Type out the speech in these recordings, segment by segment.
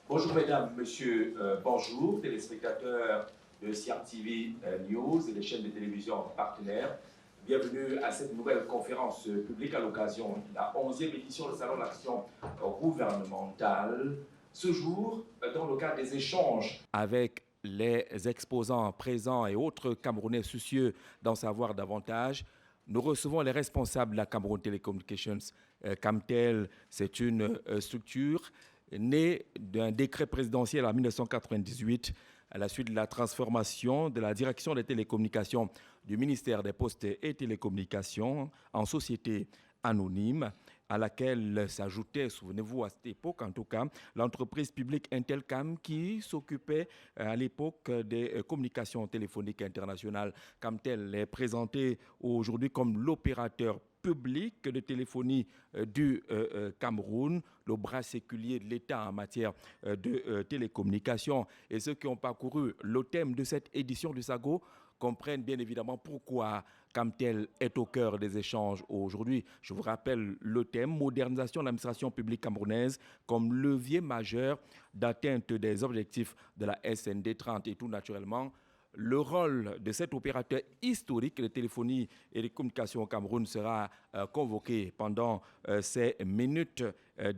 Bonjour mesdames, messieurs, bonjour téléspectateurs de CRTV News et des chaînes de télévision partenaires. Bienvenue à cette nouvelle conférence publique à l'occasion de la 11e édition du Salon d'Action gouvernementale. Ce jour, dans le cadre des échanges avec les exposants présents et autres Camerounais soucieux d'en savoir davantage, nous recevons les responsables de la Cameroun Telecommunications. Camtel, c'est une structure née d'un décret présidentiel en 1998 à la suite de la transformation de la direction des télécommunications du ministère des Postes et Télécommunications en société anonyme à laquelle s'ajoutait, souvenez-vous à cette époque en tout cas, l'entreprise publique Intelcam qui s'occupait à l'époque des communications téléphoniques internationales. Camtel est présenté aujourd'hui comme l'opérateur public de téléphonie du Cameroun, le bras séculier de l'État en matière de télécommunications. Et ceux qui ont parcouru le thème de cette édition du SAGO comprennent bien évidemment pourquoi Camtel est au cœur des échanges aujourd'hui. Je vous rappelle le thème, modernisation de l'administration publique camerounaise comme levier majeur d'atteinte des objectifs de la SND 30 et tout naturellement. Le rôle de cet opérateur historique de téléphonie et de communication au Cameroun sera convoqué pendant ces minutes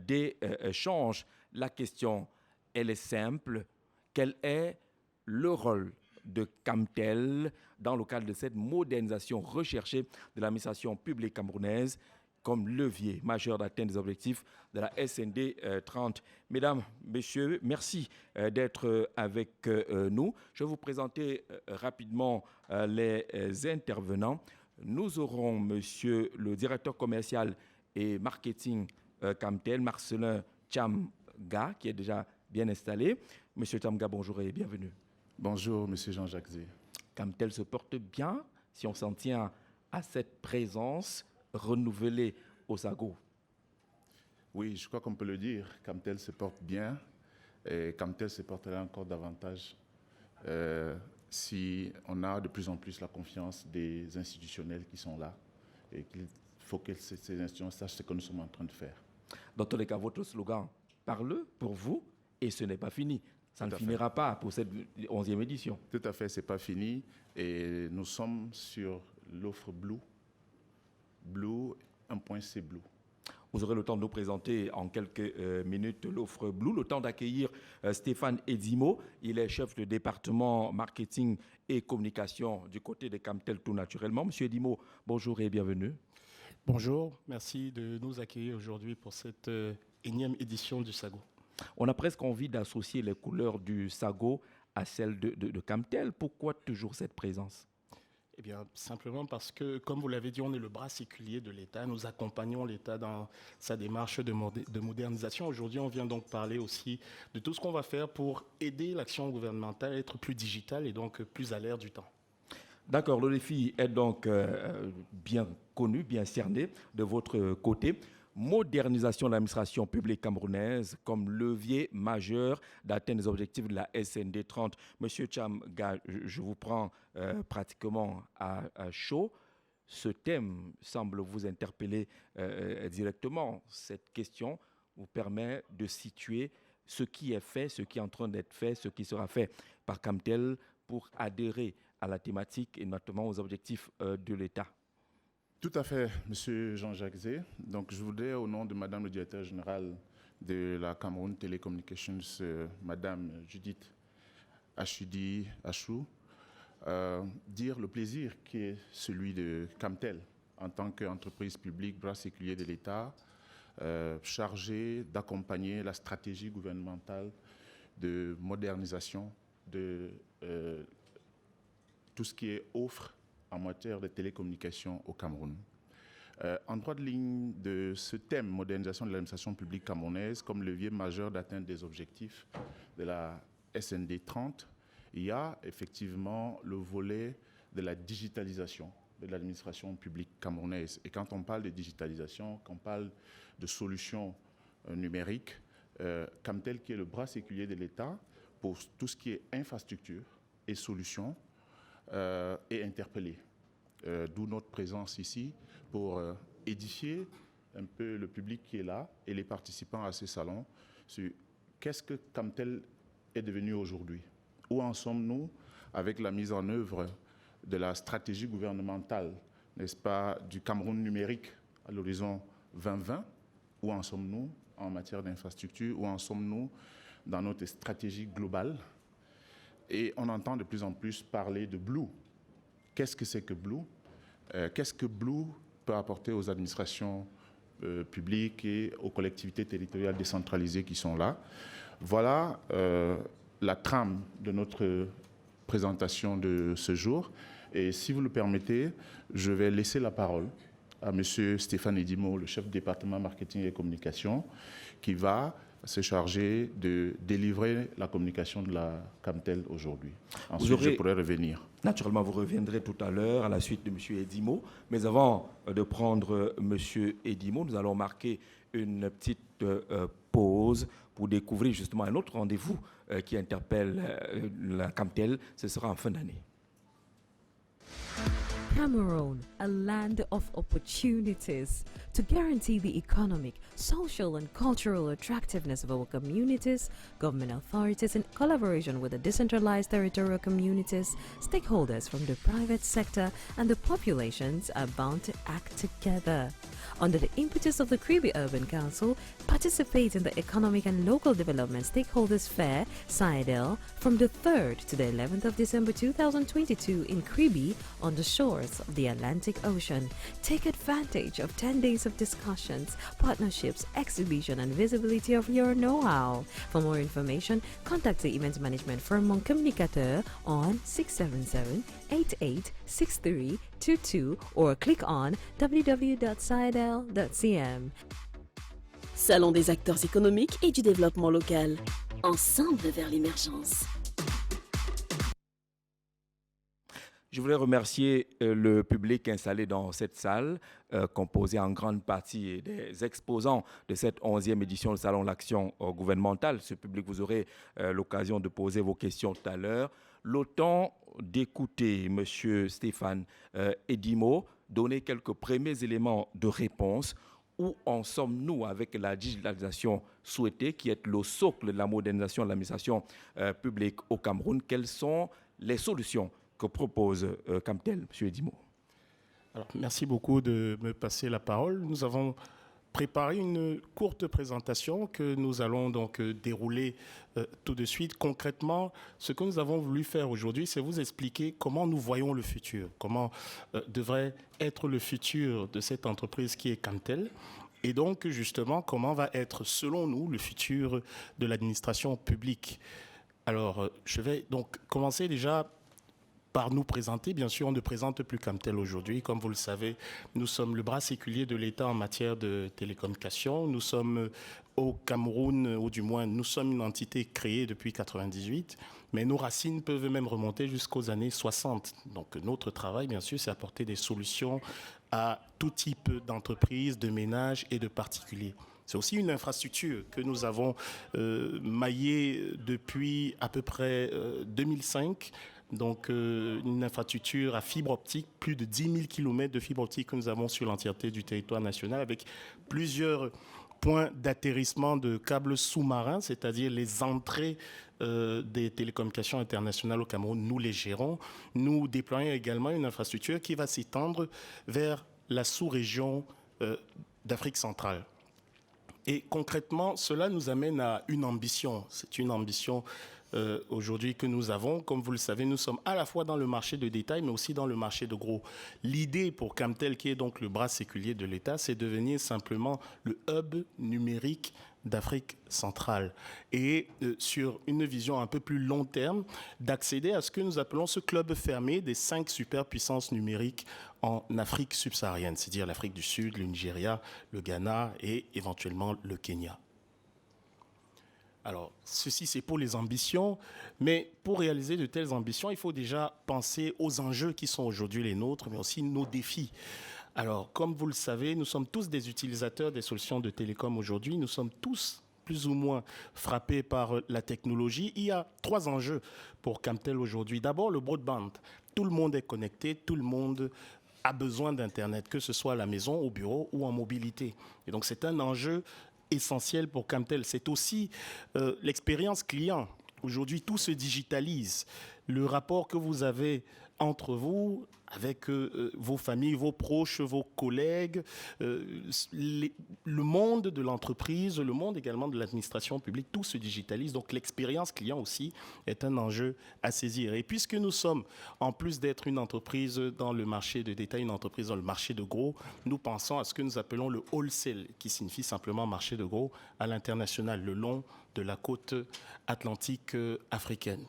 d'échange. La question, elle est simple. Quel est le rôle de Camtel dans le cadre de cette modernisation recherchée de l'administration publique camerounaise comme levier majeur d'atteinte des objectifs de la SND 30. Mesdames, messieurs, merci d'être avec nous. Je vais vous présenter rapidement les intervenants. Nous aurons monsieur le directeur commercial et marketing Camtel, Marcelin Chamga, qui est déjà bien installé. Monsieur Chamga, bonjour et bienvenue. Bonjour, monsieur Jean-Jacques Zé. Camtel se porte bien si on s'en tient à cette présence renouvelée au SAGO. Oui, je crois qu'on peut le dire. Camtel se porte bien et Camtel se portera encore davantage si on a de plus en plus la confiance des institutionnels qui sont là et qu'il faut que ces institutions sachent ce que nous sommes en train de faire. Dans tous les cas, votre slogan parle pour vous et ce n'est pas fini. Ça ne finira pas pour cette 11e édition. Tout à fait, ce n'est pas fini. Et nous sommes sur l'offre Blue. Blue, 1.C Blue. Vous aurez le temps de nous présenter en quelques minutes l'offre Blue. Le temps d'accueillir Stéphane Edimo. Il est chef de département marketing et communication du côté de Camtel tout naturellement. Monsieur Edimo, bonjour et bienvenue. Bonjour, merci de nous accueillir aujourd'hui pour cette énième édition du SAGO. On a presque envie d'associer les couleurs du SAGO à celles de Camtel. Pourquoi toujours cette présence ? Eh bien, simplement parce que, comme vous l'avez dit, on est le bras séculier de l'État. Nous accompagnons l'État dans sa démarche de modernisation. Aujourd'hui, on vient donc parler aussi de tout ce qu'on va faire pour aider l'action gouvernementale à être plus digitale et donc plus à l'ère du temps. D'accord, le défi est donc bien connu, bien cerné de votre côté. Modernisation de l'administration publique camerounaise comme levier majeur d'atteindre les objectifs de la SND 30. Monsieur Chamga, je vous prends pratiquement à chaud. Ce thème semble vous interpeller directement. Cette question vous permet de situer ce qui est fait, ce qui est en train d'être fait, ce qui sera fait par Camtel pour adhérer à la thématique et notamment aux objectifs de l'État. Tout à fait, monsieur Jean-Jacques Zé. Donc, je voudrais, au nom de madame le directeur général de la Cameroun Telecommunications, madame Judith Achudi Achou, dire le plaisir qui est celui de Camtel en tant qu'entreprise publique, bras séculier de l'État, chargée d'accompagner la stratégie gouvernementale de modernisation de tout ce qui est offre en matière de télécommunications au Cameroun. En droite ligne de ce thème, modernisation de l'administration publique camerounaise comme levier majeur d'atteinte des objectifs de la SND 30, il y a effectivement le volet de la digitalisation de l'administration publique camerounaise. Et quand on parle de digitalisation, quand on parle de solutions numériques, Camtel, qui est le bras séculier de l'État pour tout ce qui est infrastructure et solutions, est interpellé. D'où notre présence ici pour édifier un peu le public qui est là et les participants à ce salon sur qu'est-ce que Camtel est devenu aujourd'hui. Où en sommes-nous avec la mise en œuvre de la stratégie gouvernementale, n'est-ce pas, du Cameroun numérique à l'horizon 2020? Où en sommes-nous en matière d'infrastructure? Où en sommes-nous dans notre stratégie globale? Et on entend de plus en plus parler de Blue. Qu'est-ce que c'est que Blue? Qu'est-ce que Blue peut apporter aux administrations publiques et aux collectivités territoriales décentralisées qui sont là? Voilà la trame de notre présentation de ce jour. Et si vous le permettez, je vais laisser la parole à M. Stéphane Edimo, le chef du département marketing et communication, qui va se charger de délivrer la communication de la Camtel aujourd'hui. Ensuite, je pourrai revenir. Naturellement, vous reviendrez tout à l'heure à la suite de M. Edimo. Mais avant de prendre M. Edimo, nous allons marquer une petite pause pour découvrir justement un autre rendez-vous qui interpelle la Camtel. Ce sera en fin d'année. Cameroon, a land of opportunities. To guarantee the economic, social, and cultural attractiveness of our communities, government authorities, in collaboration with the decentralized territorial communities, stakeholders from the private sector, and the populations are bound to act together. Under the impetus of the Kribi Urban Council, participate in the Economic and Local Development Stakeholders Fair, SIDEL, from the 3rd to the 11th of December 2022 in Kribi on the shores of the Atlantic Ocean. Take advantage of 10 days of discussions, partnerships, exhibition, and visibility of your know-how. For more information, contact the event management firm Mon Communicateur on 677-886322 or click on www.sidel.cm. Salon des acteurs économiques et du développement local. Ensemble vers l'émergence. Je voulais remercier le public installé dans cette salle, composé en grande partie des exposants de cette 11e édition du Salon de l'Action gouvernementale. Ce public, vous aurez l'occasion de poser vos questions tout à l'heure. L'autant d'écouter M. Stéphane Edimo donner quelques premiers éléments de réponse. Où en sommes-nous avec la digitalisation souhaitée, qui est le socle de la modernisation de l'administration publique au Cameroun? Quelles sont les solutions que propose Camtel, M. Edimo? Alors, merci beaucoup de me passer la parole. Nous avons préparé une courte présentation que nous allons donc dérouler tout de suite. Concrètement, ce que nous avons voulu faire aujourd'hui, c'est vous expliquer comment nous voyons le futur, comment devrait être le futur de cette entreprise qui est Camtel, et donc justement comment va être, selon nous, le futur de l'administration publique. Alors, je vais donc commencer déjà par nous présenter. Bien sûr, on ne présente plus Camtel aujourd'hui. Comme vous le savez, nous sommes le bras séculier de l'État en matière de télécommunications. Nous sommes au Cameroun, ou du moins, nous sommes une entité créée depuis 1998, mais nos racines peuvent même remonter jusqu'aux années 60. Donc, notre travail, bien sûr, c'est apporter des solutions à tout type d'entreprises, de ménages et de particuliers. C'est aussi une infrastructure que nous avons maillée depuis à peu près 2005. Donc, une infrastructure à fibre optique, plus de 10 000 km de fibre optique que nous avons sur l'entièreté du territoire national, avec plusieurs points d'atterrissement de câbles sous-marins, c'est-à-dire les entrées des télécommunications internationales au Cameroun, nous les gérons. Nous déployons également une infrastructure qui va s'étendre vers la sous-région d'Afrique centrale. Et concrètement, cela nous amène à une ambition. C'est une ambition aujourd'hui que nous avons. Comme vous le savez, nous sommes à la fois dans le marché de détail, mais aussi dans le marché de gros. L'idée pour Camtel, qui est donc le bras séculier de l'État, c'est de devenir simplement le hub numérique d'Afrique centrale. Et sur une vision un peu plus long terme, d'accéder à ce que nous appelons ce club fermé des 5 superpuissances numériques en Afrique subsaharienne, c'est-à-dire l'Afrique du Sud, le Nigeria, le Ghana et éventuellement le Kenya. Alors, ceci, c'est pour les ambitions, mais pour réaliser de telles ambitions, il faut déjà penser aux enjeux qui sont aujourd'hui les nôtres, mais aussi nos défis. Alors, comme vous le savez, nous sommes tous des utilisateurs des solutions de télécom aujourd'hui. Nous sommes tous plus ou moins frappés par la technologie. Il y a 3 enjeux pour Camtel aujourd'hui. D'abord, le broadband. Tout le monde est connecté, tout le monde a besoin d'Internet, que ce soit à la maison, au bureau ou en mobilité. Et donc, c'est un enjeu essentiel pour Camtel. C'est aussi l'expérience client. Aujourd'hui, tout se digitalise. Le rapport que vous avez entre vous, avec vos familles, vos proches, vos collègues, le monde de l'entreprise, le monde également de l'administration publique, tout se digitalise. Donc l'expérience client aussi est un enjeu à saisir. Et puisque nous sommes, en plus d'être une entreprise dans le marché de détail, une entreprise dans le marché de gros, nous pensons à ce que nous appelons le wholesale, qui signifie simplement marché de gros à l'international, le long de la côte atlantique africaine.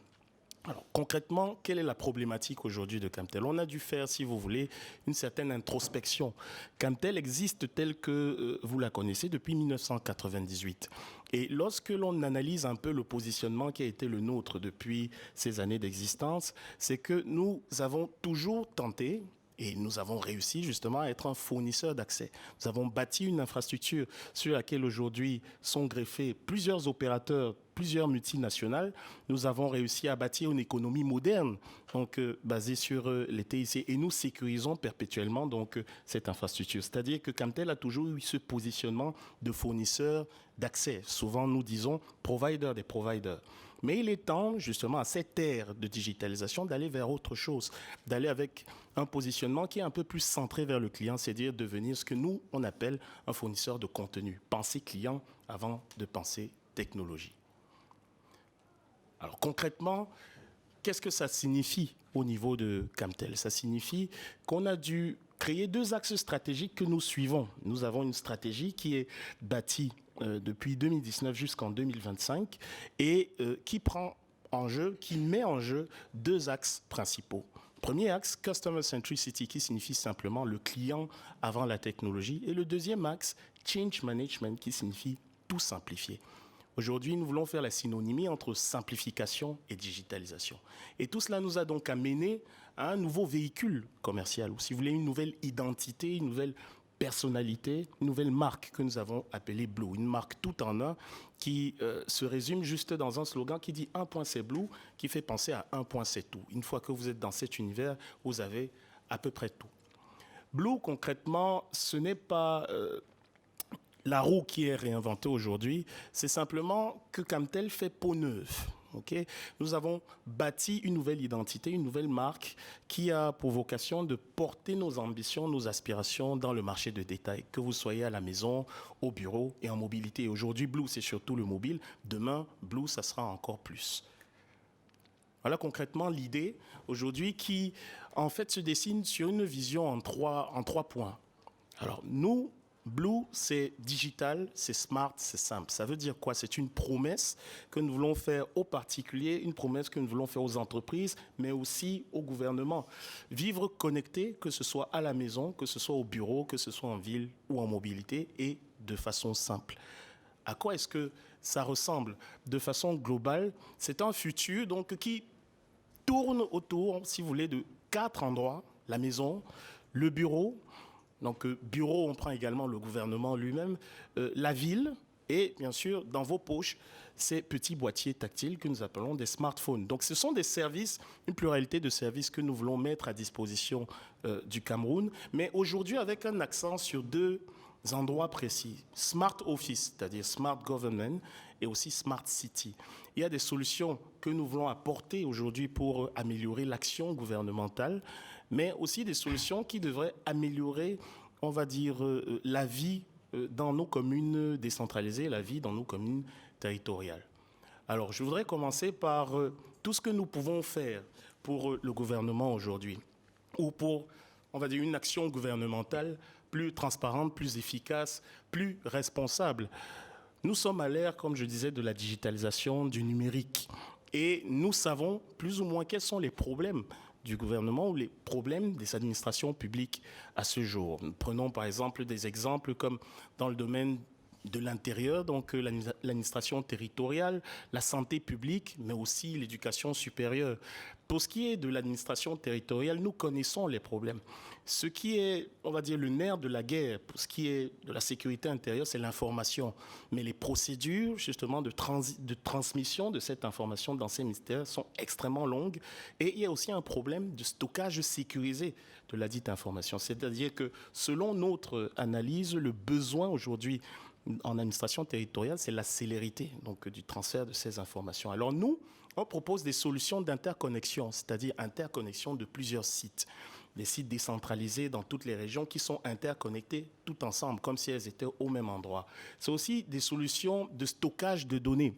Alors, concrètement, quelle est la problématique aujourd'hui de Camtel? On a dû faire, si vous voulez, une certaine introspection. Camtel existe telle que vous la connaissez depuis 1998. Et lorsque l'on analyse un peu le positionnement qui a été le nôtre depuis ces années d'existence, c'est que nous avons toujours tenté, et nous avons réussi justement à être un fournisseur d'accès. Nous avons bâti une infrastructure sur laquelle aujourd'hui sont greffés plusieurs opérateurs, plusieurs multinationales. Nous avons réussi à bâtir une économie moderne, donc basée sur les TIC, et nous sécurisons perpétuellement donc cette infrastructure. C'est-à-dire que Camtel a toujours eu ce positionnement de fournisseur d'accès. Souvent, nous disons provider des providers. Mais il est temps, justement, à cette ère de digitalisation, d'aller vers autre chose, d'aller avec un positionnement qui est un peu plus centré vers le client, c'est-à-dire devenir ce que nous, on appelle un fournisseur de contenu. Penser client avant de penser technologie. Alors concrètement, qu'est-ce que ça signifie au niveau de Camtel? Ça signifie qu'on a dû créer 2 axes stratégiques que nous suivons. Nous avons une stratégie qui est bâtie depuis 2019 jusqu'en 2025 et qui met en jeu 2 axes principaux. Premier axe, Customer Centricity, qui signifie simplement le client avant la technologie. Et le deuxième axe, Change Management, qui signifie tout simplifier. Aujourd'hui, nous voulons faire la synonymie entre simplification et digitalisation. Et tout cela nous a donc amené à un nouveau véhicule commercial, ou si vous voulez, une nouvelle identité, une nouvelle personnalité, une nouvelle marque que nous avons appelée Blue, une marque tout en un qui se résume juste dans un slogan qui dit un point c'est Blue, qui fait penser à un point c'est tout. Une fois que vous êtes dans cet univers, vous avez à peu près tout. Blue, concrètement, ce n'est pas la roue qui est réinventée aujourd'hui, c'est simplement que Camtel fait peau neuve. Okay? Nous avons bâti une nouvelle identité, une nouvelle marque qui a pour vocation de porter nos ambitions, nos aspirations dans le marché de détail, que vous soyez à la maison, au bureau et en mobilité. Aujourd'hui, Blue, c'est surtout le mobile. Demain, Blue, ça sera encore plus. Voilà concrètement l'idée aujourd'hui qui, en fait, se dessine sur une vision en trois points. Alors, nous, Blue, c'est digital, c'est smart, c'est simple. Ça veut dire quoi? C'est une promesse que nous voulons faire aux particuliers, une promesse que nous voulons faire aux entreprises, mais aussi au gouvernement. Vivre connecté, que ce soit à la maison, que ce soit au bureau, que ce soit en ville ou en mobilité, et de façon simple. À quoi est-ce que ça ressemble? De façon globale, c'est un futur donc, qui tourne autour, si vous voulez, de 4 endroits. La maison, le bureau. Donc, bureau, on prend également le gouvernement lui-même, la ville et, bien sûr, dans vos poches, ces petits boîtiers tactiles que nous appelons des smartphones. Donc, ce sont des services, une pluralité de services que nous voulons mettre à disposition du Cameroun, mais aujourd'hui avec un accent sur 2 endroits précis. Smart Office, c'est-à-dire Smart Government, et aussi Smart City. Il y a des solutions que nous voulons apporter aujourd'hui pour améliorer l'action gouvernementale, mais aussi des solutions qui devraient améliorer, on va dire, la vie dans nos communes décentralisées, la vie dans nos communes territoriales. Alors, je voudrais commencer par tout ce que nous pouvons faire pour le gouvernement aujourd'hui, ou pour, on va dire, une action gouvernementale plus transparente, plus efficace, plus responsable. Nous sommes à l'ère, comme je disais, de la digitalisation, du numérique. Et nous savons plus ou moins quels sont les problèmes du gouvernement ou les problèmes des administrations publiques à ce jour. Prenons par exemple des exemples comme dans le domaine de l'intérieur, donc l'administration territoriale, la santé publique, mais aussi l'éducation supérieure. Pour ce qui est de l'administration territoriale, nous connaissons les problèmes. Ce qui est, on va dire, le nerf de la guerre, pour ce qui est de la sécurité intérieure, c'est l'information. Mais les procédures, justement, de transmission de cette information dans ces ministères sont extrêmement longues. Et il y a aussi un problème de stockage sécurisé de la dite information. C'est-à-dire que, selon notre analyse, le besoin aujourd'hui en administration territoriale, c'est la célérité donc, du transfert de ces informations. Alors nous, on propose des solutions d'interconnexion, c'est-à-dire interconnexion de plusieurs sites. Des sites décentralisés dans toutes les régions qui sont interconnectés tout ensemble, comme si elles étaient au même endroit. C'est aussi des solutions de stockage de données.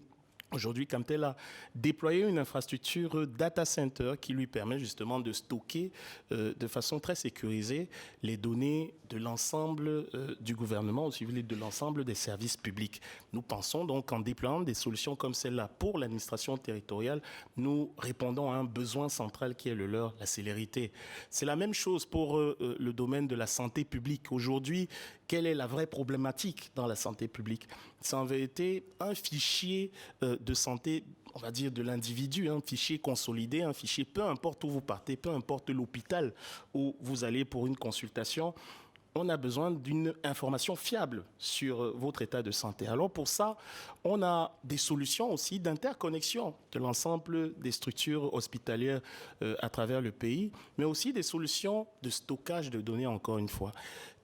Aujourd'hui, Camtel a déployé une infrastructure data center qui lui permet justement de stocker de façon très sécurisée les données de l'ensemble du gouvernement, aussi de l'ensemble des services publics. Nous pensons donc qu'en déployant des solutions comme celle-là pour l'administration territoriale, nous répondons à un besoin central qui est le leur, la célérité. C'est la même chose pour le domaine de la santé publique. Aujourd'hui, quelle est la vraie problématique dans la santé publique? C'est en vérité un fichier de santé, on va dire, de l'individu, un fichier consolidé, un fichier, peu importe où vous partez, peu importe l'hôpital où vous allez pour une consultation, on a besoin d'une information fiable sur votre état de santé. Alors pour ça, on a des solutions aussi d'interconnexion de l'ensemble des structures hospitalières à travers le pays, mais aussi des solutions de stockage de données, encore une fois.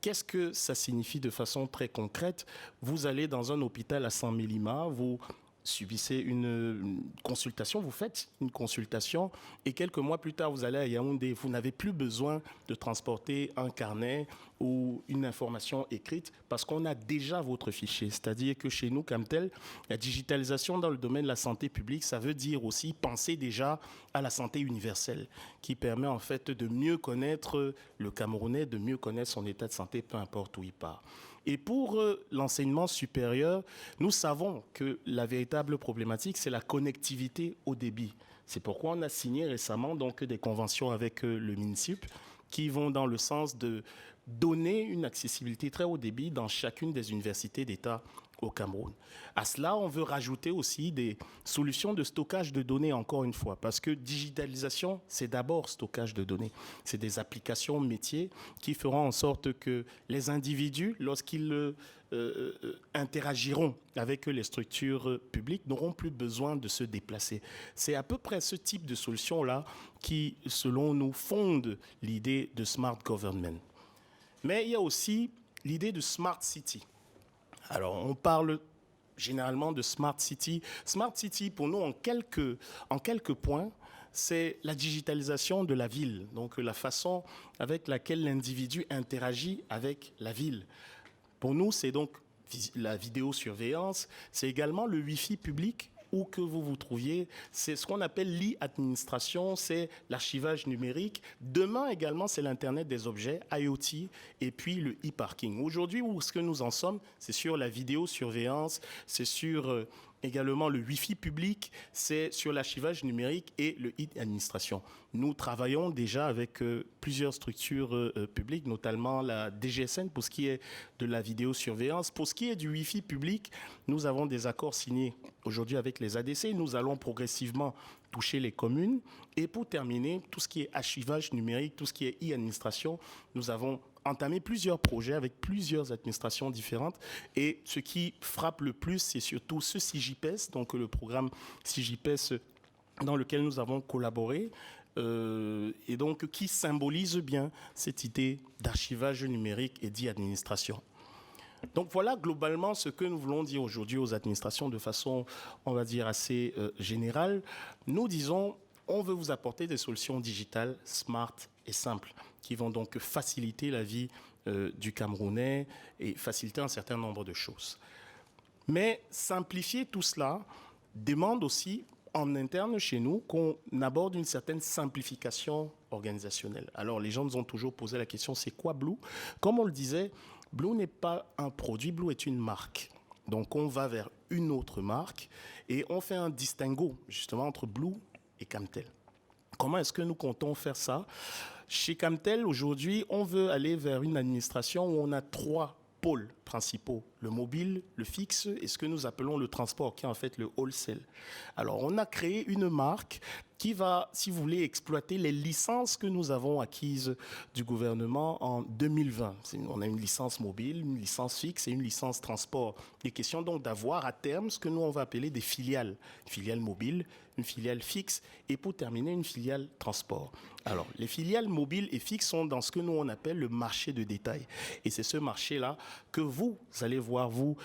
Qu'est-ce que ça signifie de façon très concrète? Vous allez dans un hôpital à 100 000 IMA, vous subissez une consultation, vous faites une consultation et quelques mois plus tard, vous allez à Yaoundé. Vous n'avez plus besoin de transporter un carnet ou une information écrite parce qu'on a déjà votre fichier. C'est-à-dire que chez nous, Camtel, la digitalisation dans le domaine de la santé publique, ça veut dire aussi penser déjà à la santé universelle qui permet en fait de mieux connaître le Camerounais, de mieux connaître son état de santé, peu importe où il part. Et pour l'enseignement supérieur, nous savons que la véritable problématique, c'est la connectivité au débit. C'est pourquoi on a signé récemment donc, des conventions avec le MINSUP qui vont dans le sens de donner une accessibilité très haut débit dans chacune des universités d'État au Cameroun. À cela, on veut rajouter aussi des solutions de stockage de données, encore une fois, parce que digitalisation, c'est d'abord stockage de données. C'est des applications métiers qui feront en sorte que les individus, lorsqu'ils interagiront avec les structures publiques, n'auront plus besoin de se déplacer. C'est à peu près ce type de solution-là qui, selon nous, fonde l'idée de smart government. Mais il y a aussi l'idée de smart city. Alors, on parle généralement de Smart City. Smart City, pour nous, en quelques points, c'est la digitalisation de la ville, donc la façon avec laquelle l'individu interagit avec la ville. Pour nous, c'est donc la vidéosurveillance, c'est également le Wi-Fi public, où que vous vous trouviez, c'est ce qu'on appelle l'e-administration, c'est l'archivage numérique. Demain également, c'est l'Internet des objets, IoT, et puis le e-parking. Aujourd'hui, où est-ce que nous en sommes? C'est sur la vidéosurveillance, c'est sur également le Wi-Fi public, c'est sur l'archivage numérique et le e-administration. Nous travaillons déjà avec plusieurs structures publiques, notamment la DGSN pour ce qui est de la vidéosurveillance. Pour ce qui est du Wi-Fi public, nous avons des accords signés aujourd'hui avec les ADC. Nous allons progressivement toucher les communes. Et pour terminer, tout ce qui est archivage numérique, tout ce qui est e-administration, nous avons entamé plusieurs projets avec plusieurs administrations différentes. Et ce qui frappe le plus, c'est surtout ce CIGIPES, donc le programme CIGIPES dans lequel nous avons collaboré, et donc qui symbolise bien cette idée d'archivage numérique et d'e-administration. Donc voilà globalement ce que nous voulons dire aujourd'hui aux administrations de façon, on va dire, assez générale. Nous disons, on veut vous apporter des solutions digitales, smart et simples, qui vont donc faciliter la vie du Camerounais et faciliter un certain nombre de choses. Mais simplifier tout cela demande aussi, en interne chez nous, qu'on aborde une certaine simplification organisationnelle. Alors les gens nous ont toujours posé la question, c'est quoi Blue? Comme on le disait, Blue n'est pas un produit, Blue est une marque. Donc on va vers une autre marque et on fait un distinguo justement entre Blue et Camtel. Comment est-ce que nous comptons faire ça? Chez Camtel, aujourd'hui, on veut aller vers une administration où on a 3 pôles principaux, le mobile, le fixe et ce que nous appelons le transport, qui est en fait le wholesale. Alors, on a créé une marque qui va, si vous voulez, exploiter les licences que nous avons acquises du gouvernement en 2020. On a une licence mobile, une licence fixe et une licence transport. Il est question donc d'avoir à terme ce que nous on va appeler des filiales. Une filiale mobile, une filiale fixe et pour terminer, une filiale transport. Alors, les filiales mobiles et fixes sont dans ce que nous on appelle le marché de détail. Et c'est ce marché-là que vous allez voir, vous,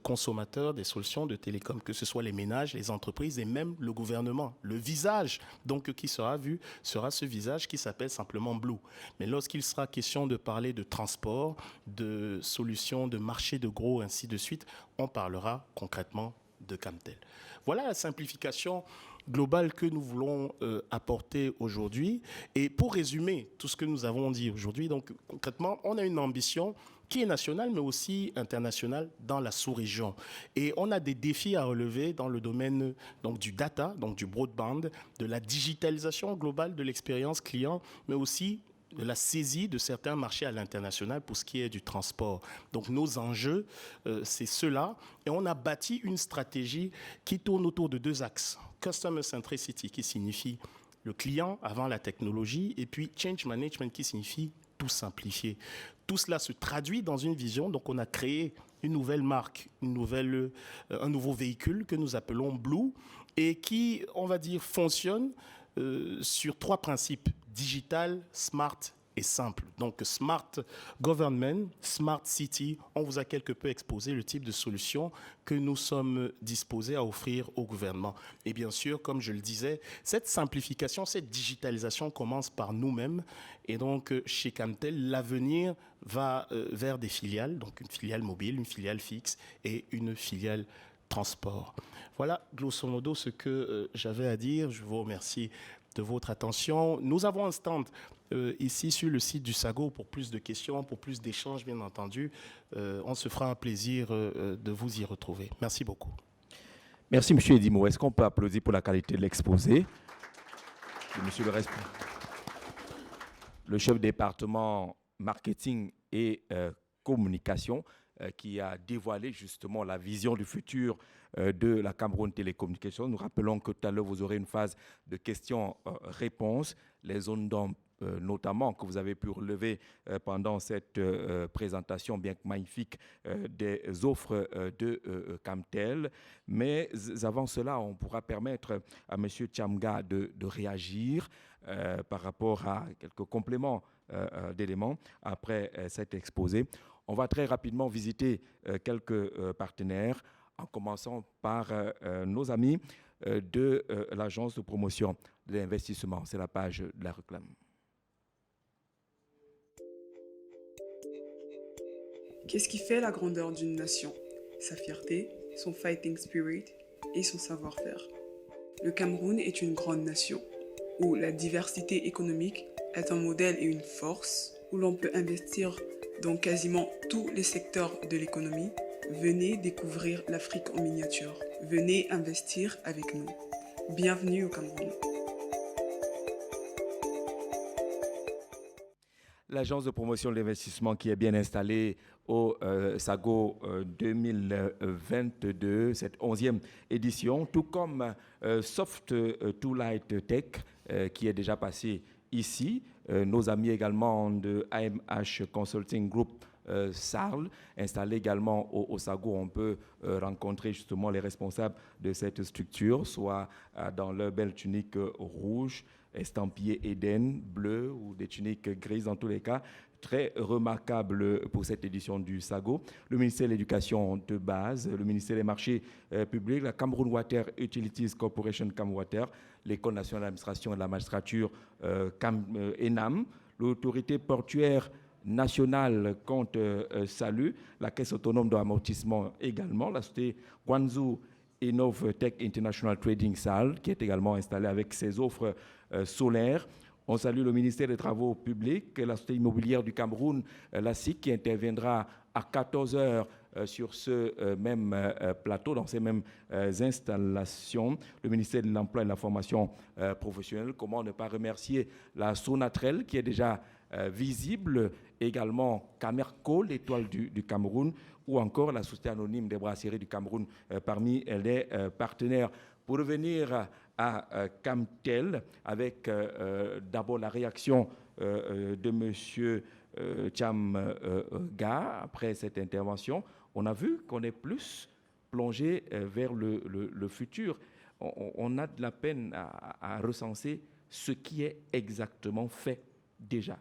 consommateurs des solutions de télécom, que ce soit les ménages, les entreprises et même le gouvernement. Le visage donc qui sera vu sera ce visage qui s'appelle simplement Blue. Mais lorsqu'il sera question de parler de transport, de solutions, de marché de gros, ainsi de suite, on parlera concrètement de Camtel. Voilà la simplification globale que nous voulons apporter aujourd'hui. Et pour résumer tout ce que nous avons dit aujourd'hui, donc concrètement, on a une ambition qui est nationale, mais aussi internationale dans la sous-région. Et on a des défis à relever dans le domaine donc, du data, donc du broadband, de la digitalisation globale de l'expérience client, mais aussi de la saisie de certains marchés à l'international pour ce qui est du transport. Donc nos enjeux, c'est cela. Et on a bâti une stratégie qui tourne autour de deux axes. Customer Centricity, qui signifie le client avant la technologie, et puis Change Management, qui signifie tout simplifier. Tout cela se traduit dans une vision. Donc on a créé une nouvelle marque, un nouveau véhicule que nous appelons Blue, et qui, on va dire, fonctionne sur trois principes: digital, smart et simple. Donc smart government, smart city, on vous a quelque peu exposé le type de solution que nous sommes disposés à offrir au gouvernement. Et bien sûr, comme je le disais, cette simplification, cette digitalisation commence par nous-mêmes. Et donc chez Camtel, l'avenir va vers des filiales, donc une filiale mobile, une filiale fixe et une filiale transport. Voilà, grosso modo, ce que j'avais à dire. Je vous remercie de votre attention. Nous avons un stand ici sur le site du SAGO pour plus de questions, pour plus d'échanges, bien entendu. On se fera un plaisir de vous y retrouver. Merci beaucoup. Merci, M. Edimo. Est-ce qu'on peut applaudir pour la qualité de l'exposé de M. le chef département marketing et communication, qui a dévoilé justement la vision du futur de la Cameroun Télécommunications. Nous rappelons que tout à l'heure, vous aurez une phase de questions-réponses, les zones d'ombre notamment que vous avez pu relever pendant cette présentation bien que magnifique des offres de Camtel. Mais avant cela, on pourra permettre à M. Tchamga de réagir par rapport à quelques compléments d'éléments après cet exposé. On va très rapidement visiter quelques partenaires, en commençant par nos amis de l'agence de promotion de l'investissement. C'est la page de la réclame. Qu'est-ce qui fait la grandeur d'une nation? Sa fierté, son fighting spirit et son savoir-faire. Le Cameroun est une grande nation, où la diversité économique est un modèle et une force, où l'on peut investir dans quasiment tous les secteurs de l'économie. Venez découvrir l'Afrique en miniature. Venez investir avec nous. Bienvenue au Cameroun. L'agence de promotion de l'investissement qui est bien installée au SAGO 2022, cette 11e édition, tout comme Soft to Light Tech qui est déjà passé ici. Nos amis également de AMH Consulting Group Sarl, installé également au SAGO. On peut rencontrer justement les responsables de cette structure, soit dans leur belle tunique rouge, estampillé Eden, bleu ou des tuniques grises dans tous les cas. Très remarquable pour cette édition du SAGO. Le ministère de l'Éducation de base, le ministère des Marchés publics, la Cameroun Water Utilities Corporation Camwater, l'École nationale d'administration et de la magistrature ENAM, l'autorité portuaire nationale compte Salut, la Caisse autonome d'amortissement également, la société Guangzhou Innovatech International Trading SAL, qui est également installée avec ses offres solaires. On salue le ministère des Travaux publics, la Société immobilière du Cameroun, la SIC, qui interviendra à 14h sur ce même plateau, dans ces mêmes installations, le ministère de l'Emploi et de la Formation professionnelle. Comment ne pas remercier la Sonatrel qui est déjà visible, également Camerco, l'étoile du Cameroun, ou encore la Société anonyme des brasseries du Cameroun parmi les partenaires. Pour revenir à Camtel, avec d'abord la réaction de M. Tcham-Ga après cette intervention, on a vu qu'on est plus plongé vers le futur. On a de la peine à recenser ce qui est exactement fait déjà.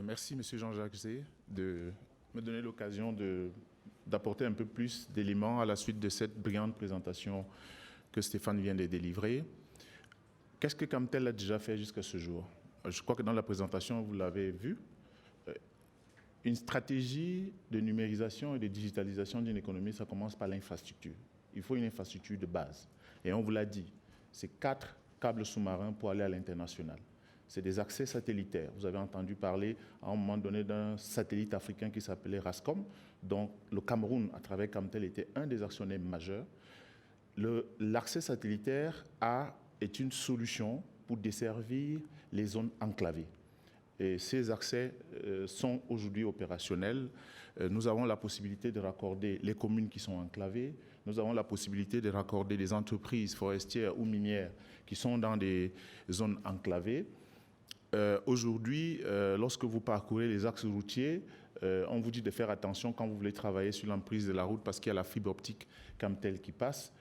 Merci, M. Jean-Jacques Zé, de me donner l'occasion d'apporter un peu plus d'éléments à la suite de cette brillante présentation que Stéphane vient de délivrer. Qu'est-ce que Camtel a déjà fait jusqu'à ce jour? Je crois que dans la présentation, vous l'avez vu, une stratégie de numérisation et de digitalisation d'une économie, ça commence par l'infrastructure. Il faut une infrastructure de base. Et on vous l'a dit, c'est 4 câbles sous-marins pour aller à l'international. C'est des accès satellitaires. Vous avez entendu parler à un moment donné d'un satellite africain qui s'appelait Rascom. Donc le Cameroun, à travers Camtel, était un des actionnaires majeurs. L'accès satellitaire est une solution pour desservir les zones enclavées. Et ces accès sont aujourd'hui opérationnels. Nous avons la possibilité de raccorder les communes qui sont enclavées. Nous avons la possibilité de raccorder des entreprises forestières ou minières qui sont dans des zones enclavées. Aujourd'hui, lorsque vous parcourez les axes routiers, on vous dit de faire attention quand vous voulez travailler sur l'emprise de la route parce qu'il y a la fibre optique Camtel qui passe.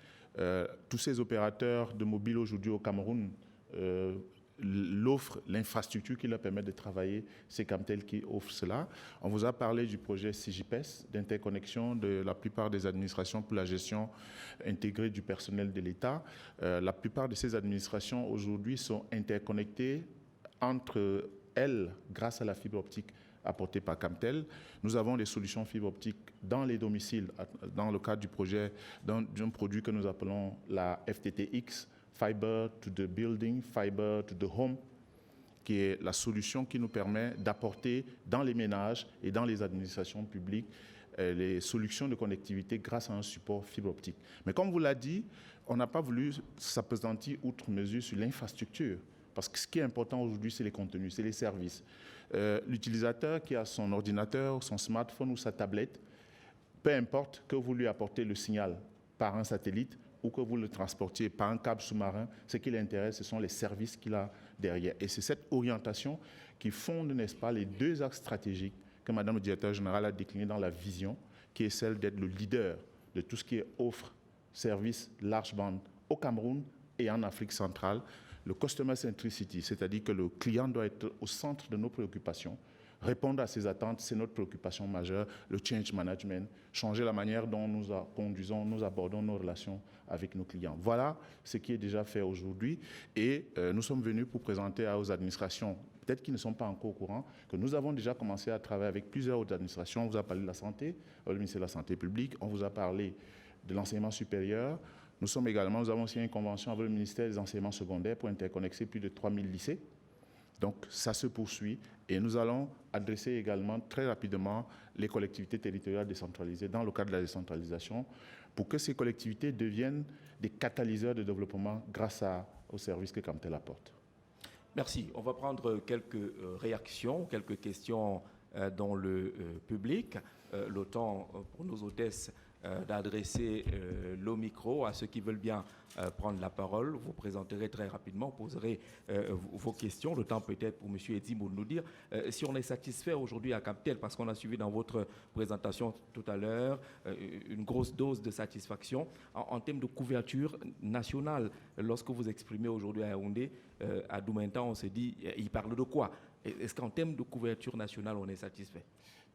Tous ces opérateurs de mobile aujourd'hui au Cameroun l'offrent, l'infrastructure qui leur permet de travailler, c'est Camtel qui offre cela. On vous a parlé du projet CIGIPES, d'interconnexion de la plupart des administrations pour la gestion intégrée du personnel de l'État. La plupart de ces administrations aujourd'hui sont interconnectées entre elles grâce à la fibre optique apportée par Camtel. Nous avons des solutions fibre optique dans les domiciles, dans le cadre du projet d'un produit que nous appelons la FTTX, Fiber to the Building, Fiber to the Home, qui est la solution qui nous permet d'apporter dans les ménages et dans les administrations publiques les solutions de connectivité grâce à un support fibre optique. Mais comme vous l'a dit, on n'a pas voulu s'appesantir outre mesure sur l'infrastructure. Parce que ce qui est important aujourd'hui, c'est les contenus, c'est les services. L'utilisateur qui a son ordinateur, son smartphone ou sa tablette, peu importe que vous lui apportez le signal par un satellite ou que vous le transportiez par un câble sous-marin, ce qui l'intéresse, ce sont les services qu'il a derrière. Et c'est cette orientation qui fonde, n'est-ce pas, les 2 axes stratégiques que Madame le directeur général a décliné dans la vision, qui est celle d'être le leader de tout ce qui est offre, service, large bande au Cameroun et en Afrique centrale. Le customer centricity, c'est-à-dire que le client doit être au centre de nos préoccupations. Répondre à ses attentes, c'est notre préoccupation majeure. Le change management, changer la manière dont nous conduisons, nous abordons nos relations avec nos clients. Voilà ce qui est déjà fait aujourd'hui. Et nous sommes venus pour présenter aux administrations, peut-être qui ne sont pas encore au courant, que nous avons déjà commencé à travailler avec plusieurs autres administrations. On vous a parlé de la santé, le ministère de la Santé publique, on vous a parlé de l'enseignement supérieur. Nous avons signé une convention avec le ministère des enseignements secondaires pour interconnecter plus de 3000 lycées. Donc ça se poursuit et nous allons adresser également très rapidement les collectivités territoriales décentralisées dans le cadre de la décentralisation pour que ces collectivités deviennent des catalyseurs de développement grâce aux services que Camtel apporte. Merci. On va prendre quelques réactions, quelques questions dans le public. Le temps pour nos hôtesses d'adresser le micro à ceux qui veulent bien prendre la parole. Vous présenterez très rapidement, poserez vos questions. Le temps peut-être pour M. Edimo de nous dire si on est satisfait aujourd'hui à Camtel, parce qu'on a suivi dans votre présentation tout à l'heure une grosse dose de satisfaction en termes de couverture nationale. Lorsque vous exprimez aujourd'hui à Yaoundé, à Doumentan, on se dit, il parle de quoi? Est-ce qu'en termes de couverture nationale, on est satisfait?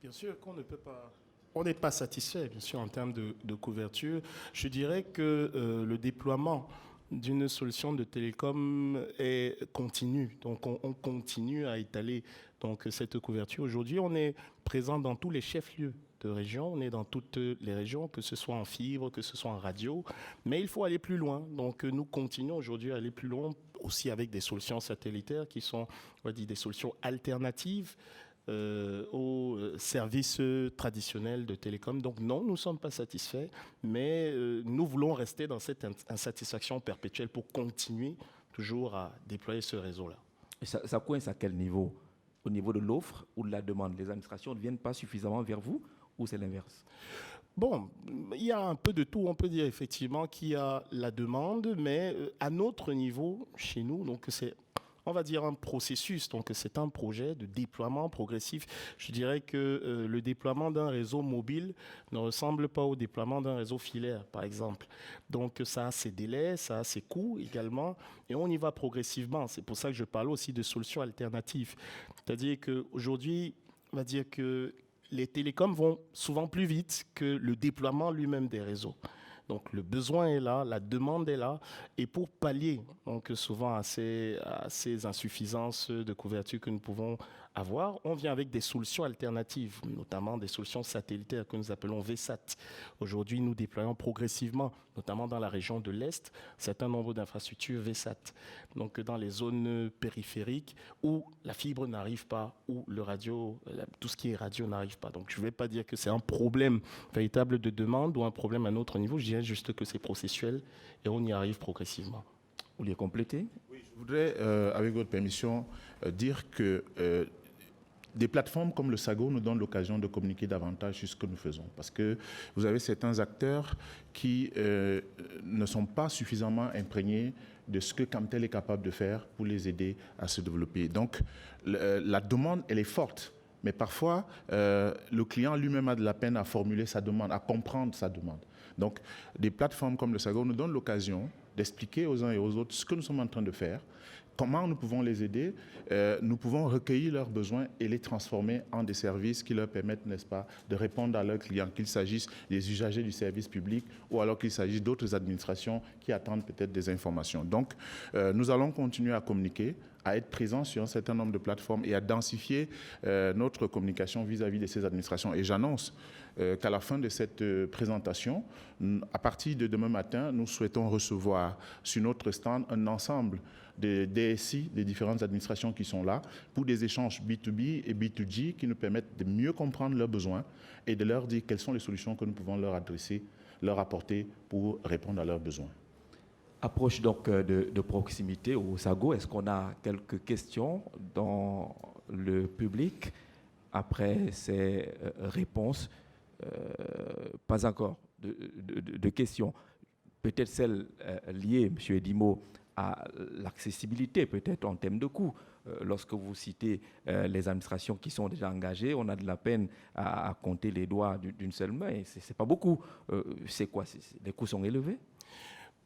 Bien sûr qu'on ne peut pas... On n'est pas satisfait, bien sûr, en termes de couverture. Je dirais que le déploiement d'une solution de télécom est continu. Donc, on continue à étaler donc, cette couverture. Aujourd'hui, on est présent dans tous les chefs-lieux de région. On est dans toutes les régions, que ce soit en fibre, que ce soit en radio. Mais il faut aller plus loin. Donc, nous continuons aujourd'hui à aller plus loin, aussi avec des solutions satellitaires qui sont, on va dire, des solutions alternatives aux services traditionnels de télécom. Donc non, nous ne sommes pas satisfaits, mais nous voulons rester dans cette insatisfaction perpétuelle pour continuer toujours à déployer ce réseau-là. Et ça coince à quel niveau? Au niveau de l'offre ou de la demande? Les administrations ne viennent pas suffisamment vers vous ou c'est l'inverse? Bon, il y a un peu de tout. On peut dire effectivement qu'il y a la demande, mais à notre niveau, chez nous, donc c'est, on va dire, un processus. Donc c'est un projet de déploiement progressif. Je dirais que le déploiement d'un réseau mobile ne ressemble pas au déploiement d'un réseau filaire, par exemple. Donc ça a ses délais, ça a ses coûts également, et on y va progressivement. C'est pour ça que je parle aussi de solutions alternatives. C'est-à-dire qu'aujourd'hui, on va dire que les télécoms vont souvent plus vite que le déploiement lui-même des réseaux. Donc le besoin est là, la demande est là, et pour pallier donc souvent à ces insuffisances de couverture que nous pouvons avoir, on vient avec des solutions alternatives, notamment des solutions satellitaires que nous appelons VSAT. Aujourd'hui, nous déployons progressivement, notamment dans la région de l'Est, un certain nombre d'infrastructures VSAT. Donc dans les zones périphériques où la fibre n'arrive pas, où tout ce qui est radio n'arrive pas. Donc je ne vais pas dire que c'est un problème véritable de demande ou un problème à notre niveau, je dirais juste que c'est processuel et on y arrive progressivement. Vous voulez compléter? Oui, je voudrais, avec votre permission, dire que des plateformes comme le SAGO nous donnent l'occasion de communiquer davantage sur ce que nous faisons. Parce que vous avez certains acteurs qui ne sont pas suffisamment imprégnés de ce que Camtel est capable de faire pour les aider à se développer. Donc, la demande, elle est forte. Mais parfois, le client lui-même a de la peine à formuler sa demande, à comprendre sa demande. Donc, des plateformes comme le SAGO nous donnent l'occasion d'expliquer aux uns et aux autres ce que nous sommes en train de faire, comment nous pouvons les aider, nous pouvons recueillir leurs besoins et les transformer en des services qui leur permettent, n'est-ce pas, de répondre à leurs clients, qu'il s'agisse des usagers du service public ou alors qu'il s'agisse d'autres administrations qui attendent peut-être des informations. Donc, nous allons continuer à communiquer, à être présents sur un certain nombre de plateformes et à densifier notre communication vis-à-vis de ces administrations. Et j'annonce qu'à la fin de cette présentation, à partir de demain matin, nous souhaitons recevoir sur notre stand un ensemble des DSI des différentes administrations qui sont là pour des échanges B2B et B2G qui nous permettent de mieux comprendre leurs besoins et de leur dire quelles sont les solutions que nous pouvons leur adresser, leur apporter pour répondre à leurs besoins. Approche donc de proximité au SAGO. Est-ce qu'on a quelques questions dans le public après ces réponses? Pas encore de questions. Peut-être celles liées, M. Edimo, à l'accessibilité, peut-être en termes de coûts. Lorsque vous citez les administrations qui sont déjà engagées, on a de la peine à compter les doigts d'une seule main. Et c'est pas beaucoup. C'est quoi? Les coûts sont élevés?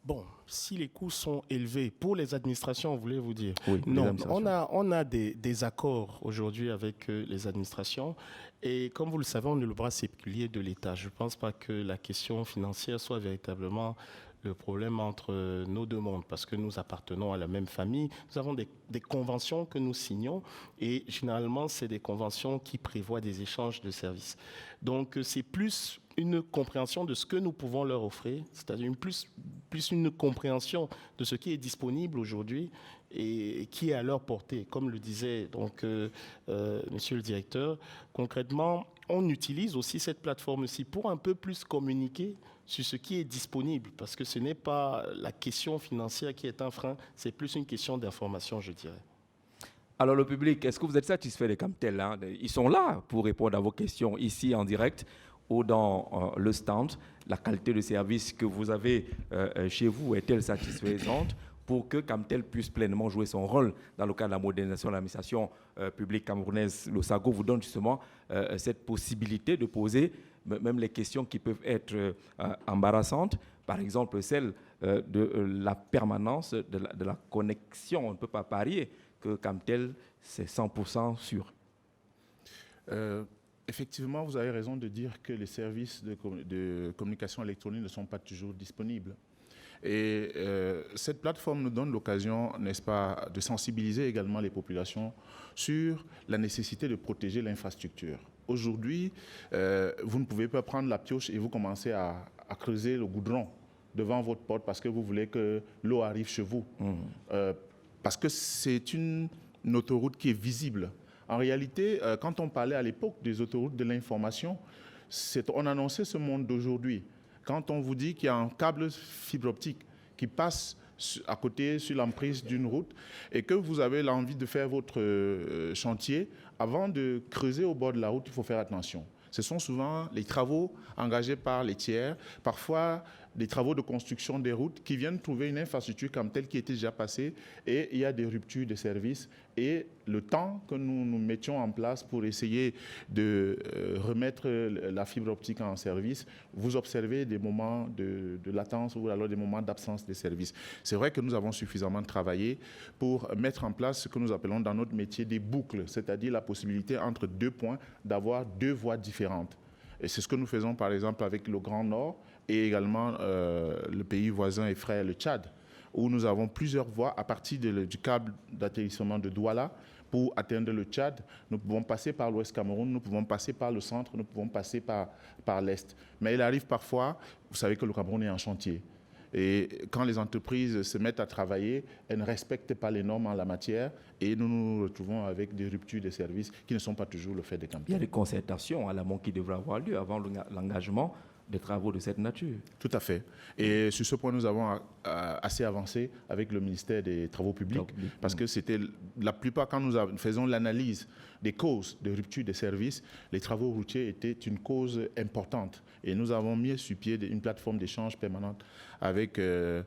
Bon, si les coûts sont élevés pour les administrations, voulez-vous dire? Oui, non, on a des accords aujourd'hui avec les administrations et comme vous le savez, on est le bras séculier de l'État. Je ne pense pas que la question financière soit véritablement le problème entre nos deux mondes parce que nous appartenons à la même famille. Nous avons des conventions que nous signons et généralement, c'est des conventions qui prévoient des échanges de services. Donc, c'est plus une compréhension de ce que nous pouvons leur offrir, c'est-à-dire plus une compréhension de ce qui est disponible aujourd'hui et qui est à leur portée. Comme le disait donc monsieur le directeur, concrètement, on utilise aussi cette plateforme-ci pour un peu plus communiquer sur ce qui est disponible, parce que ce n'est pas la question financière qui est un frein, c'est plus une question d'information, je dirais. Alors le public, est-ce que vous êtes satisfait des Camtel, hein? Ils sont là pour répondre à vos questions ici en direct ou dans le stand. La qualité de service que vous avez chez vous est-elle satisfaisante pour que Camtel puisse pleinement jouer son rôle dans le cadre de la modernisation de l'administration publique camerounaise? Le SAGO vous donne justement cette possibilité de poser même les questions qui peuvent être embarrassantes, par exemple celle de la permanence de la connexion. On ne peut pas parier que Camtel, c'est 100% sûr. Effectivement, vous avez raison de dire que les services de communication électronique ne sont pas toujours disponibles. Et cette plateforme nous donne l'occasion, n'est-ce pas, de sensibiliser également les populations sur la nécessité de protéger l'infrastructure. Aujourd'hui, vous ne pouvez pas prendre la pioche et vous commencer à creuser le goudron devant votre porte parce que vous voulez que l'eau arrive chez vous. Parce que c'est une autoroute qui est visible En réalité, quand on parlait à l'époque des autoroutes de l'information, on annonçait ce monde d'aujourd'hui. Quand on vous dit qu'il y a un câble fibre optique qui passe à côté sur l'emprise d'une route et que vous avez l'envie de faire votre chantier, avant de creuser au bord de la route, il faut faire attention. Ce sont souvent les travaux engagés par les tiers, parfois des travaux de construction des routes qui viennent trouver une infrastructure comme telle qui était déjà passée et il y a des ruptures de service. Et le temps que nous mettions en place pour essayer de remettre la fibre optique en service, vous observez des moments de latence ou alors des moments d'absence de service. C'est vrai que nous avons suffisamment travaillé pour mettre en place ce que nous appelons dans notre métier des boucles, c'est-à-dire la possibilité entre deux points d'avoir deux voies différentes. Et c'est ce que nous faisons par exemple avec le Grand Nord et également le pays voisin et frère, le Tchad, où nous avons plusieurs voies à partir du câble d'atterrissement de Douala pour atteindre le Tchad. Nous pouvons passer par l'Ouest Cameroun, nous pouvons passer par le centre, nous pouvons passer par l'Est. Mais il arrive parfois, vous savez que le Cameroun est en chantier. Et quand les entreprises se mettent à travailler, elles ne respectent pas les normes en la matière et nous nous retrouvons avec des ruptures de services qui ne sont pas toujours le fait des campagnes. Il y a des concertations à l'amont qui devraient avoir lieu avant l'engagement des travaux de cette nature. Tout à fait. Et sur ce point, nous avons assez avancé avec le ministère des Travaux publics parce que c'était la plupart, quand nous faisons l'analyse des causes de rupture des services, les travaux routiers étaient une cause importante. Et nous avons mis sur pied une plateforme d'échange permanente avec le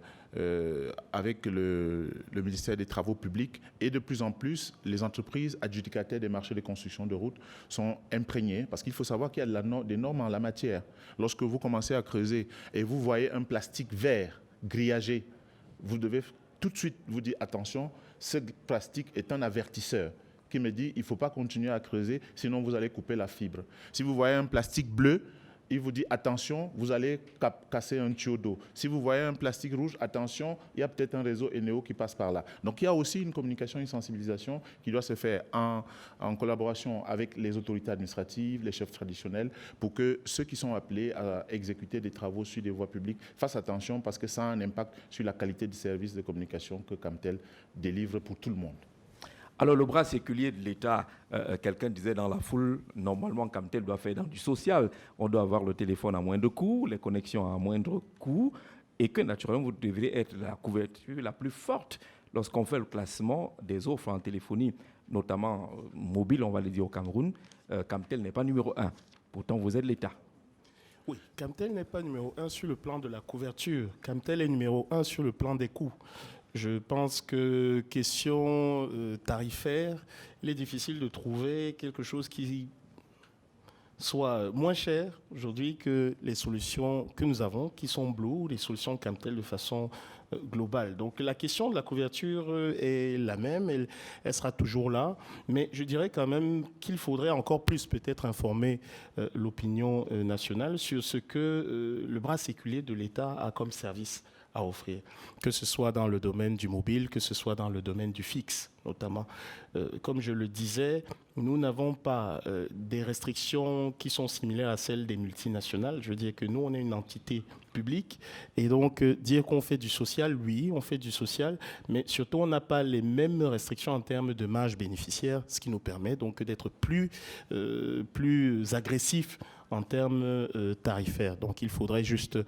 ministère des Travaux publics et de plus en plus, les entreprises adjudicataires des marchés de construction de routes sont imprégnées parce qu'il faut savoir qu'il y a des normes en la matière. Lorsque vous commencez à creuser et vous voyez un plastique vert grillagé, vous devez tout de suite vous dire attention, ce plastique est un avertisseur qui me dit il ne faut pas continuer à creuser sinon vous allez couper la fibre. Si vous voyez un plastique bleu, il vous dit attention, vous allez casser un tuyau d'eau. Si vous voyez un plastique rouge, attention, il y a peut-être un réseau Eneo qui passe par là. Donc il y a aussi une communication, une sensibilisation qui doit se faire en collaboration avec les autorités administratives, les chefs traditionnels, pour que ceux qui sont appelés à exécuter des travaux sur des voies publiques fassent attention parce que ça a un impact sur la qualité du service de communication que Camtel délivre pour tout le monde. Alors, le bras séculier de l'État, quelqu'un disait dans la foule, normalement, Camtel doit faire dans du social. On doit avoir le téléphone à moindre coût, les connexions à moindre coût, et que, naturellement, vous devriez être la couverture la plus forte lorsqu'on fait le classement des offres en téléphonie, notamment mobile, on va le dire au Cameroun. Camtel n'est pas numéro 1. Pourtant, vous êtes l'État. Oui, Camtel n'est pas numéro 1 sur le plan de la couverture. Camtel est numéro 1 sur le plan des coûts. Je pense que question tarifaire, il est difficile de trouver quelque chose qui soit moins cher aujourd'hui que les solutions que nous avons, qui sont Blue, les solutions Camtel de façon globale. Donc la question de la couverture est la même, elle sera toujours là, mais je dirais quand même qu'il faudrait encore plus peut-être informer l'opinion nationale sur ce que le bras séculier de l'État a comme service à offrir, que ce soit dans le domaine du mobile, que ce soit dans le domaine du fixe, notamment. Comme je le disais, nous n'avons pas des restrictions qui sont similaires à celles des multinationales. Je veux dire que nous, on est une entité publique et donc dire qu'on fait du social, oui, on fait du social, mais surtout, on n'a pas les mêmes restrictions en termes de marge bénéficiaire, ce qui nous permet donc d'être plus agressif en termes tarifaires. Donc, il faudrait juste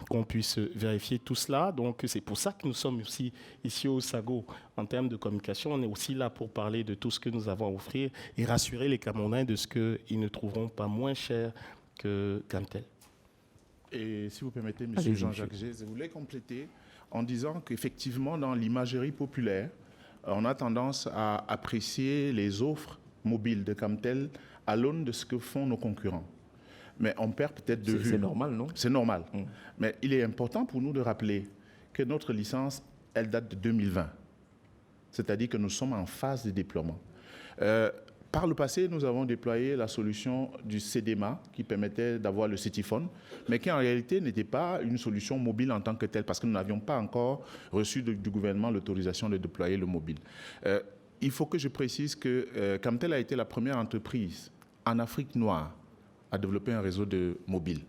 qu'on puisse vérifier tout cela. Donc, c'est pour ça que nous sommes aussi ici au SAGO. En termes de communication, on est aussi là pour parler de tout ce que nous avons à offrir et rassurer les Camerounais de ce qu'ils ne trouveront pas moins cher que Camtel. Et si vous permettez, M. Jean-Jacques G, je voulais compléter en disant qu'effectivement, dans l'imagerie populaire, on a tendance à apprécier les offres mobiles de Camtel à l'aune de ce que font nos concurrents. Mais on perd peut-être de vue. C'est normal, non? C'est normal. Mais il est important pour nous de rappeler que notre licence, elle date de 2020. C'est-à-dire que nous sommes en phase de déploiement. Par le passé, nous avons déployé la solution du CDMA qui permettait d'avoir le Cityphone, mais qui en réalité n'était pas une solution mobile en tant que telle, parce que nous n'avions pas encore reçu du gouvernement l'autorisation de déployer le mobile. Il faut que je précise que Camtel a été la première entreprise en Afrique noire à développer un réseau de mobile,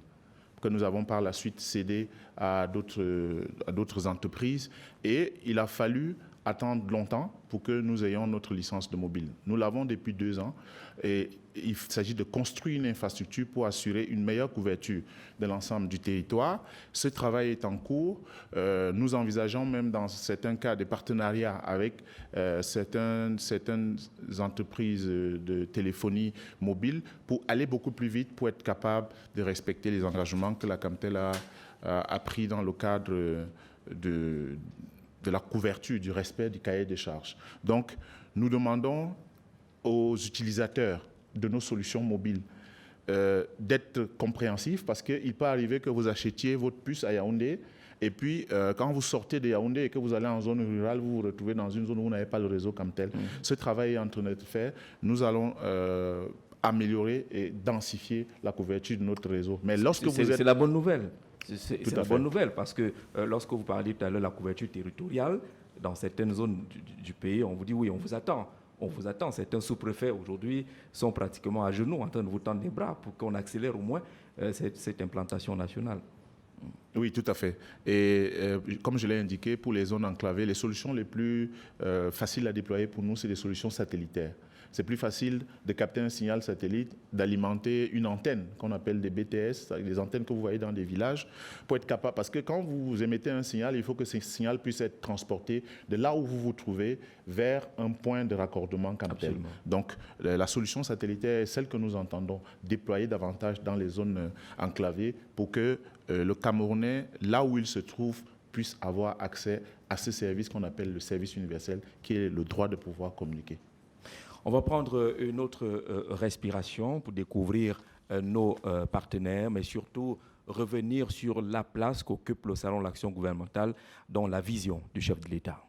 que nous avons par la suite cédé à d'autres entreprises. Et il a fallu attendre longtemps pour que nous ayons notre licence de mobile. Nous l'avons depuis 2 ans et il s'agit de construire une infrastructure pour assurer une meilleure couverture de l'ensemble du territoire. Ce travail est en cours. Nous envisageons même dans certains cas des partenariats avec certaines entreprises de téléphonie mobile pour aller beaucoup plus vite, pour être capable de respecter les engagements que la Camtel a pris dans le cadre de la couverture, du respect du cahier des charges. Donc, nous demandons aux utilisateurs de nos solutions mobiles d'être compréhensifs parce qu'il peut arriver que vous achetiez votre puce à Yaoundé et puis quand vous sortez de Yaoundé et que vous allez en zone rurale, vous vous retrouvez dans une zone où vous n'avez pas le réseau comme tel. Ce travail est en train d'être fait. Nous allons améliorer et densifier la couverture de notre réseau. Mais lorsque c'est la bonne nouvelle. C'est la bonne nouvelle parce que lorsque vous parliez tout à l'heure de la couverture territoriale, dans certaines zones du pays, on vous dit oui, on vous attend. On vous attend. Certains sous-préfets aujourd'hui sont pratiquement à genoux en train de vous tendre les bras pour qu'on accélère au moins cette implantation nationale. Oui, tout à fait. Et comme je l'ai indiqué, pour les zones enclavées, les solutions les plus faciles à déployer pour nous, c'est des solutions satellitaires. C'est plus facile de capter un signal satellite, d'alimenter une antenne qu'on appelle des BTS, des antennes que vous voyez dans des villages, pour être capable. Parce que quand vous émettez un signal, il faut que ce signal puisse être transporté de là où vous vous trouvez vers un point de raccordement comme tel. Donc, la solution satellitaire est celle que nous entendons déployer davantage dans les zones enclavées pour que le Camerounais, là où il se trouve, puisse avoir accès à ce service qu'on appelle le service universel, qui est le droit de pouvoir communiquer. On va prendre une autre respiration pour découvrir nos partenaires, mais surtout revenir sur la place qu'occupe le Salon de l'Action gouvernementale dans la vision du chef de l'État.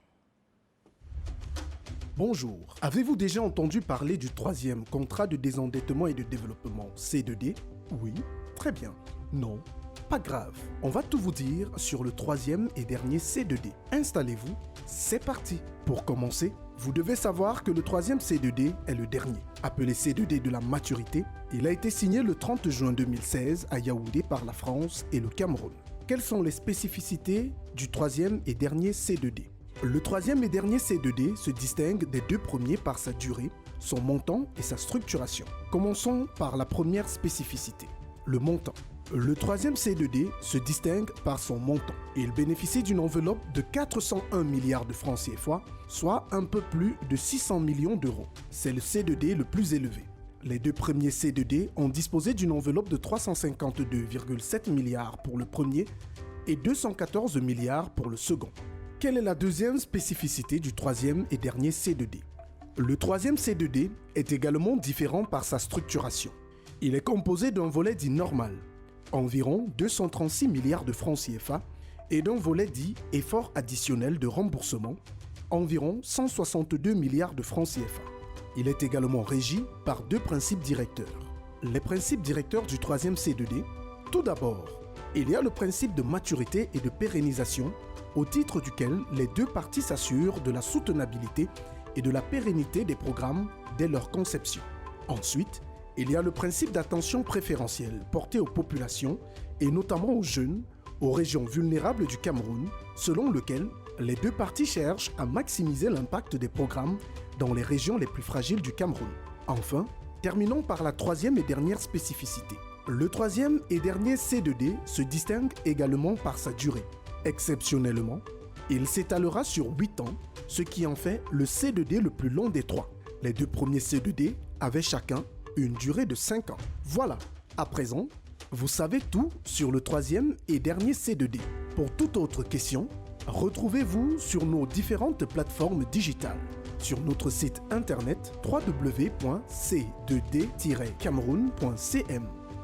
Bonjour. Avez-vous déjà entendu parler du 3e contrat de désendettement et de développement, C2D? Oui? Très bien. Non? Pas grave. On va tout vous dire sur le 3e et dernier C2D. Installez-vous, c'est parti. Pour commencer, vous devez savoir que le 3e C2D est le dernier. Appelé C2D de la maturité, il a été signé le 30 juin 2016 à Yaoundé par la France et le Cameroun. Quelles sont les spécificités du 3e et dernier C2D? Le 3e et dernier C2D se distingue des 2 premiers par sa durée, son montant et sa structuration. Commençons par la première spécificité, le montant. Le 3e C2D se distingue par son montant. Il bénéficie d'une enveloppe de 401 milliards de francs CFA, soit un peu plus de 600 millions d'euros. C'est le C2D le plus élevé. Les 2 premiers C2D ont disposé d'une enveloppe de 352,7 milliards pour le premier et 214 milliards pour le second. Quelle est la deuxième spécificité du 3e et dernier C2D? Le 3e C2D est également différent par sa structuration. Il est composé d'un volet dit normal, environ 236 milliards de francs CFA, et d'un volet dit effort additionnel de remboursement, environ 162 milliards de francs CFA. Il est également régi par 2 principes directeurs. Les principes directeurs du 3e C2D, tout d'abord, il y a le principe de maturité et de pérennisation, au titre duquel les 2 parties s'assurent de la soutenabilité et de la pérennité des programmes dès leur conception. Ensuite, il y a le principe d'attention préférentielle porté aux populations et notamment aux jeunes, aux régions vulnérables du Cameroun, selon lequel les 2 parties cherchent à maximiser l'impact des programmes dans les régions les plus fragiles du Cameroun. Enfin, terminons par la 3e et dernière spécificité. Le 3e et dernier C2D se distingue également par sa durée. Exceptionnellement, il s'étalera sur 8 ans, ce qui en fait le C2D le plus long des 3. Les 2 premiers C2D avaient chacun une durée de 5 ans. Voilà, à présent, vous savez tout sur le 3e et dernier C2D. Pour toute autre question, retrouvez-vous sur nos différentes plateformes digitales. Sur notre site internet www.c2d-cameroun.cm,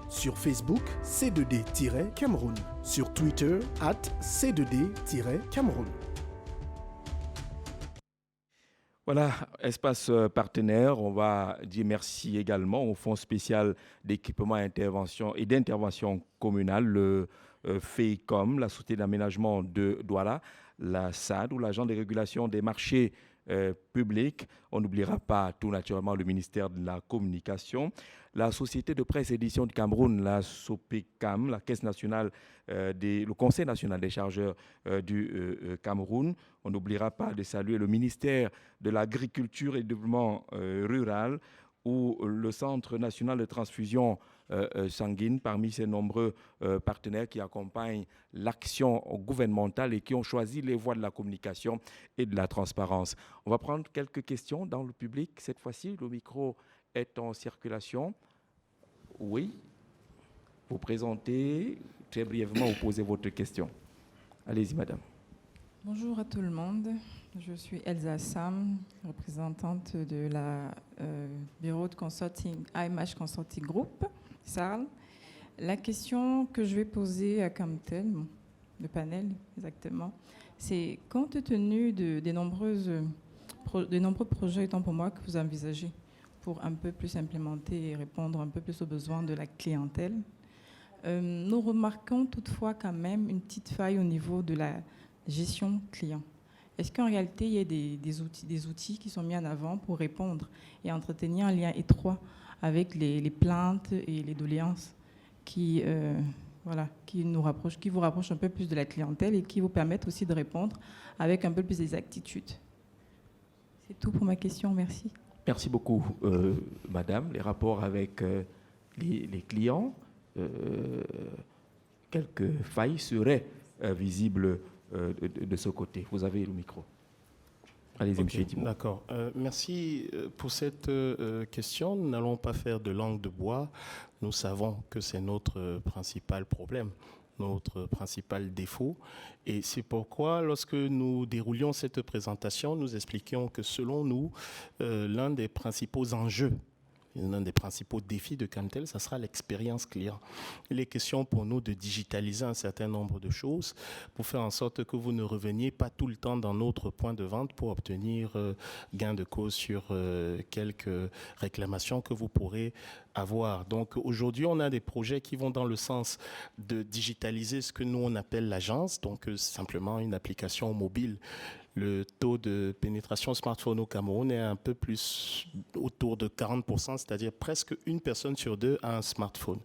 sur Facebook C2D-Cameroun, sur Twitter @C2D-Cameroun. Voilà, espace partenaire, on va dire merci également au Fonds spécial d'équipement et d'intervention communale, le FEICOM, la Société d'aménagement de Douala, la SAD ou l'Agence de régulation des marchés publics. On n'oubliera pas tout naturellement le ministère de la Communication, la Société de presse édition du Cameroun, la SOPECAM, la Caisse nationale, le Conseil national des chargeurs du Cameroun. On n'oubliera pas de saluer le ministère de l'Agriculture et du Développement rural, ou le Centre national de transfusion sanguine, parmi ces nombreux partenaires qui accompagnent l'action gouvernementale et qui ont choisi les voies de la communication et de la transparence. On va prendre quelques questions dans le public. Cette fois-ci, le micro est en circulation. Oui. Vous présentez très brièvement, vous posez votre question. Allez-y, madame. Bonjour à tout le monde. Je suis Elsa Sam, représentante de la bureau de consulting IMH Consulting Group, SARL. La question que je vais poser à Camtel, le panel exactement, c'est compte tenu des nombreux projets, tant pour moi, que vous envisagez pour un peu plus implémenter et répondre un peu plus aux besoins de la clientèle, nous remarquons toutefois quand même une petite faille au niveau de la gestion client. Est-ce qu'en réalité, il y a des outils qui sont mis en avant pour répondre et entretenir un lien étroit avec les plaintes et les doléances qui vous rapprochent un peu plus de la clientèle et qui vous permettent aussi de répondre avec un peu plus d'exactitude? C'est tout pour ma question, merci. Merci beaucoup, madame. Les rapports avec les clients, quelques failles seraient visibles de ce côté. Vous avez le micro. Allez-y, monsieur Edimon. D'accord. Merci pour cette question. Nous n'allons pas faire de langue de bois. Nous savons que c'est notre principal problème, notre principal défaut. Et c'est pourquoi, lorsque nous déroulions cette présentation, nous expliquions que selon nous, l'un des principaux enjeux, l'un des principaux défis de Camtel, ça sera l'expérience client. Il est question pour nous de digitaliser un certain nombre de choses pour faire en sorte que vous ne reveniez pas tout le temps dans notre point de vente pour obtenir gain de cause sur quelques réclamations que vous pourrez avoir. Donc aujourd'hui, on a des projets qui vont dans le sens de digitaliser ce que nous on appelle l'agence, donc simplement une application mobile. Le taux de pénétration smartphone au Cameroun est un peu plus autour de 40%, c'est-à-dire presque une personne sur deux a un smartphone.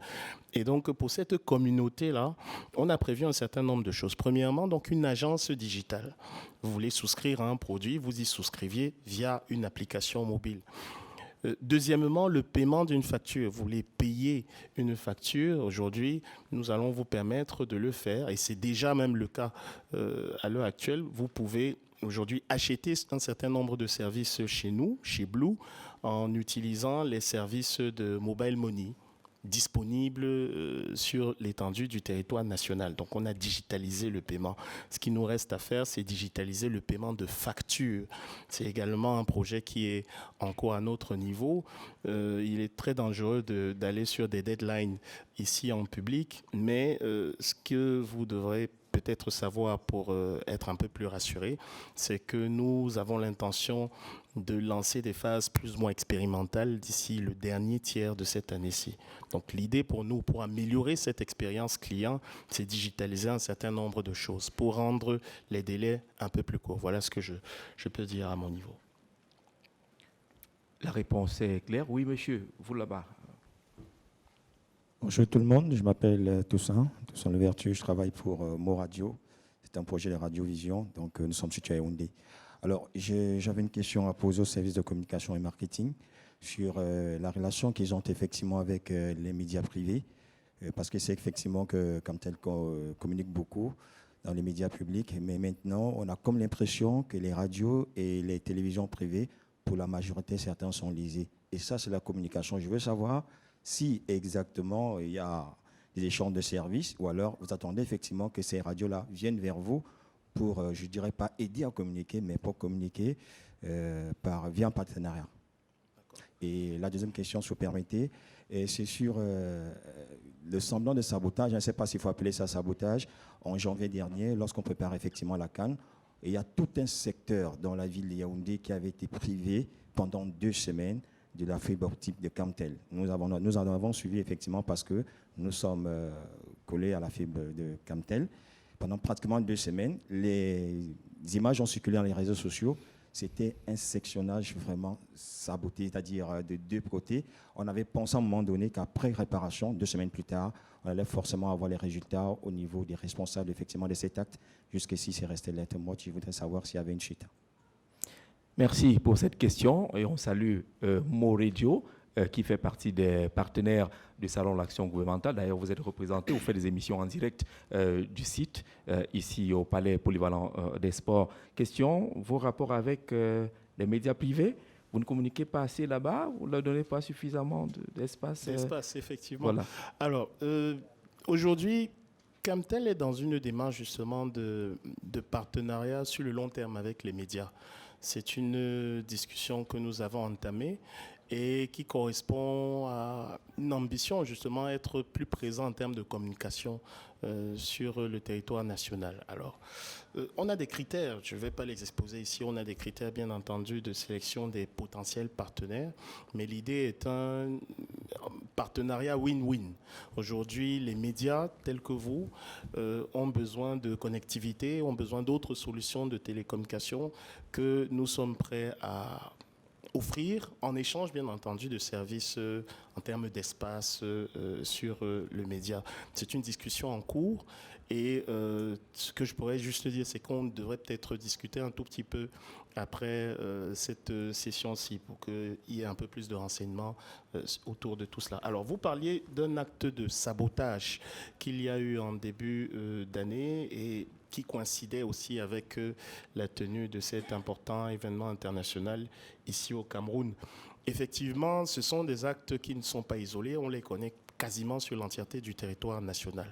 Et donc, pour cette communauté-là, on a prévu un certain nombre de choses. Premièrement, donc une agence digitale. Vous voulez souscrire à un produit, vous y souscriviez via une application mobile. Deuxièmement, le paiement d'une facture. Vous voulez payer une facture. Aujourd'hui, nous allons vous permettre de le faire, et c'est déjà même le cas à l'heure actuelle. Vous pouvez aujourd'hui acheter un certain nombre de services chez nous, chez Blue, en utilisant les services de mobile money disponibles sur l'étendue du territoire national. Donc on a digitalisé le paiement. Ce qui nous reste à faire, c'est digitaliser le paiement de factures. C'est également un projet qui est encore à notre niveau. Il est très dangereux d'aller sur des deadlines ici en public, mais ce que vous devrez peut-être savoir pour être un peu plus rassuré, c'est que nous avons l'intention de lancer des phases plus ou moins expérimentales d'ici le dernier tiers de cette année-ci. Donc l'idée pour nous, pour améliorer cette expérience client, c'est digitaliser un certain nombre de choses pour rendre les délais un peu plus courts. Voilà ce que je peux dire à mon niveau. La réponse est claire. Oui, monsieur, vous là-bas. Bonjour tout le monde, je m'appelle Toussaint Levertu, je travaille pour Mo Radio. C'est un projet de radiovision, donc nous sommes situés à Yaoundé. Alors, j'avais une question à poser au service de communication et marketing sur la relation qu'ils ont effectivement avec les médias privés, parce que c'est effectivement que Camtel communique beaucoup dans les médias publics, mais maintenant, on a comme l'impression que les radios et les télévisions privées, pour la majorité, certains sont lésés. Et ça, c'est la communication. Je veux savoir si exactement il y a des échanges de services, ou alors vous attendez effectivement que ces radios-là viennent vers vous pour, je ne dirais pas aider à communiquer, mais pour communiquer via un partenariat. Et la deuxième question, si vous permettez, c'est sur le semblant de sabotage. Je ne sais pas s'il faut appeler ça sabotage. En janvier dernier, lorsqu'on prépare effectivement la CAN, il y a tout un secteur dans la ville de Yaoundé qui avait été privé pendant 2 semaines de la fibre optique de Camtel. Nous en avons suivi effectivement parce que nous sommes collés à la fibre de Camtel. Pendant pratiquement 2 semaines, les images ont circulé dans les réseaux sociaux. c'était un sectionnage vraiment saboté, c'est-à-dire de deux côtés. On avait pensé à un moment donné qu'après réparation, 2 semaines plus tard, on allait forcément avoir les résultats au niveau des responsables effectivement de cet acte. Jusqu'ici, c'est resté lettre morte. Je voudrais savoir s'il y avait une chute. Merci pour cette question et on salue Moradio qui fait partie des partenaires du Salon de l'Action gouvernementale. D'ailleurs, vous êtes représenté, vous faites des émissions en direct du site, ici au Palais Polyvalent des Sports. Question, vos rapports avec les médias privés, vous ne communiquez pas assez là-bas, vous ne leur donnez pas suffisamment d'espace D'espace, effectivement. Voilà. Alors, aujourd'hui, Camtel est dans une démarche justement de partenariat sur le long terme avec les médias. C'est une discussion que nous avons entamée et qui correspond à une ambition justement être plus présent en termes de communication sur le territoire national. Alors, on a des critères, je ne vais pas les exposer ici, on a des critères bien entendu de sélection des potentiels partenaires, mais l'idée est un partenariat win-win. Aujourd'hui, les médias tels que vous ont besoin de connectivité, ont besoin d'autres solutions de télécommunication que nous sommes prêts à offrir en échange, bien entendu, de services en termes d'espace sur le média. C'est une discussion en cours et ce que je pourrais juste dire, c'est qu'on devrait peut-être discuter un tout petit peu après cette session-ci pour qu'il y ait un peu plus de renseignements autour de tout cela. Alors, vous parliez d'un acte de sabotage qu'il y a eu en début d'année et qui coïncidait aussi avec la tenue de cet important événement international ici au Cameroun. Effectivement, ce sont des actes qui ne sont pas isolés, on les connaît quasiment sur l'entièreté du territoire national.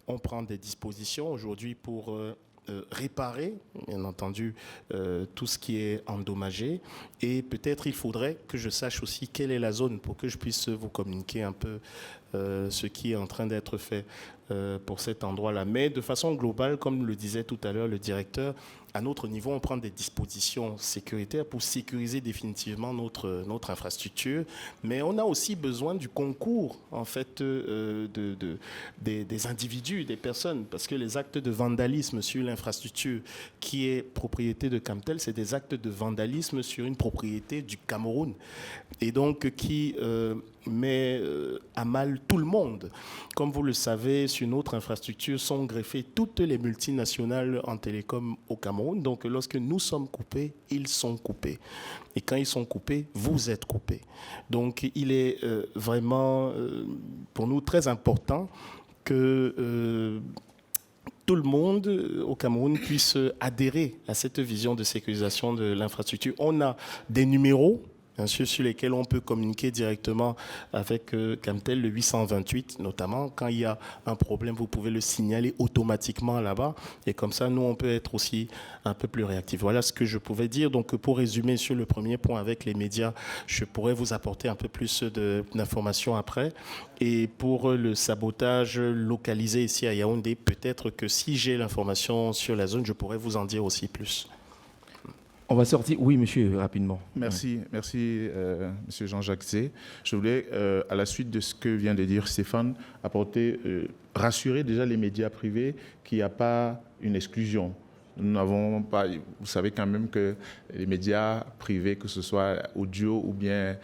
On prend des dispositions aujourd'hui pour réparer, bien entendu, tout ce qui est endommagé. Et peut-être il faudrait que je sache aussi quelle est la zone pour que je puisse vous communiquer un peu ce qui est en train d'être fait pour cet endroit-là. Mais de façon globale, comme le disait tout à l'heure le directeur, à notre niveau, on prend des dispositions sécuritaires pour sécuriser définitivement notre infrastructure. Mais on a aussi besoin du concours, en fait, des individus, des personnes, parce que les actes de vandalisme sur l'infrastructure qui est propriété de Camtel, c'est des actes de vandalisme sur une propriété du Cameroun. Et donc, qui met à mal tout le monde. Comme vous le savez, sur notre infrastructure sont greffées toutes les multinationales en télécom au Cameroun. Donc, lorsque nous sommes coupés, ils sont coupés. Et quand ils sont coupés, vous êtes coupés. Donc, il est vraiment, pour nous, très important que tout le monde au Cameroun puisse adhérer à cette vision de sécurisation de l'infrastructure. On a des numéros, bien sûr, sur lesquels on peut communiquer directement avec Camtel, le 828 notamment. Quand il y a un problème, vous pouvez le signaler automatiquement là-bas. Et comme ça, nous, on peut être aussi un peu plus réactifs. Voilà ce que je pouvais dire. Donc, pour résumer sur le premier point avec les médias, je pourrais vous apporter un peu plus d'informations après. Et pour le sabotage localisé ici à Yaoundé, peut-être que si j'ai l'information sur la zone, je pourrais vous en dire aussi plus. On va sortir. Oui, monsieur, rapidement. Merci, monsieur Jean-Jacques Zé. Je voulais, à la suite de ce que vient de dire Stéphane, rassurer déjà les médias privés qu'il n'y a pas une exclusion. Nous n'avons pas, vous savez quand même que les médias privés, que ce soit audio ou bien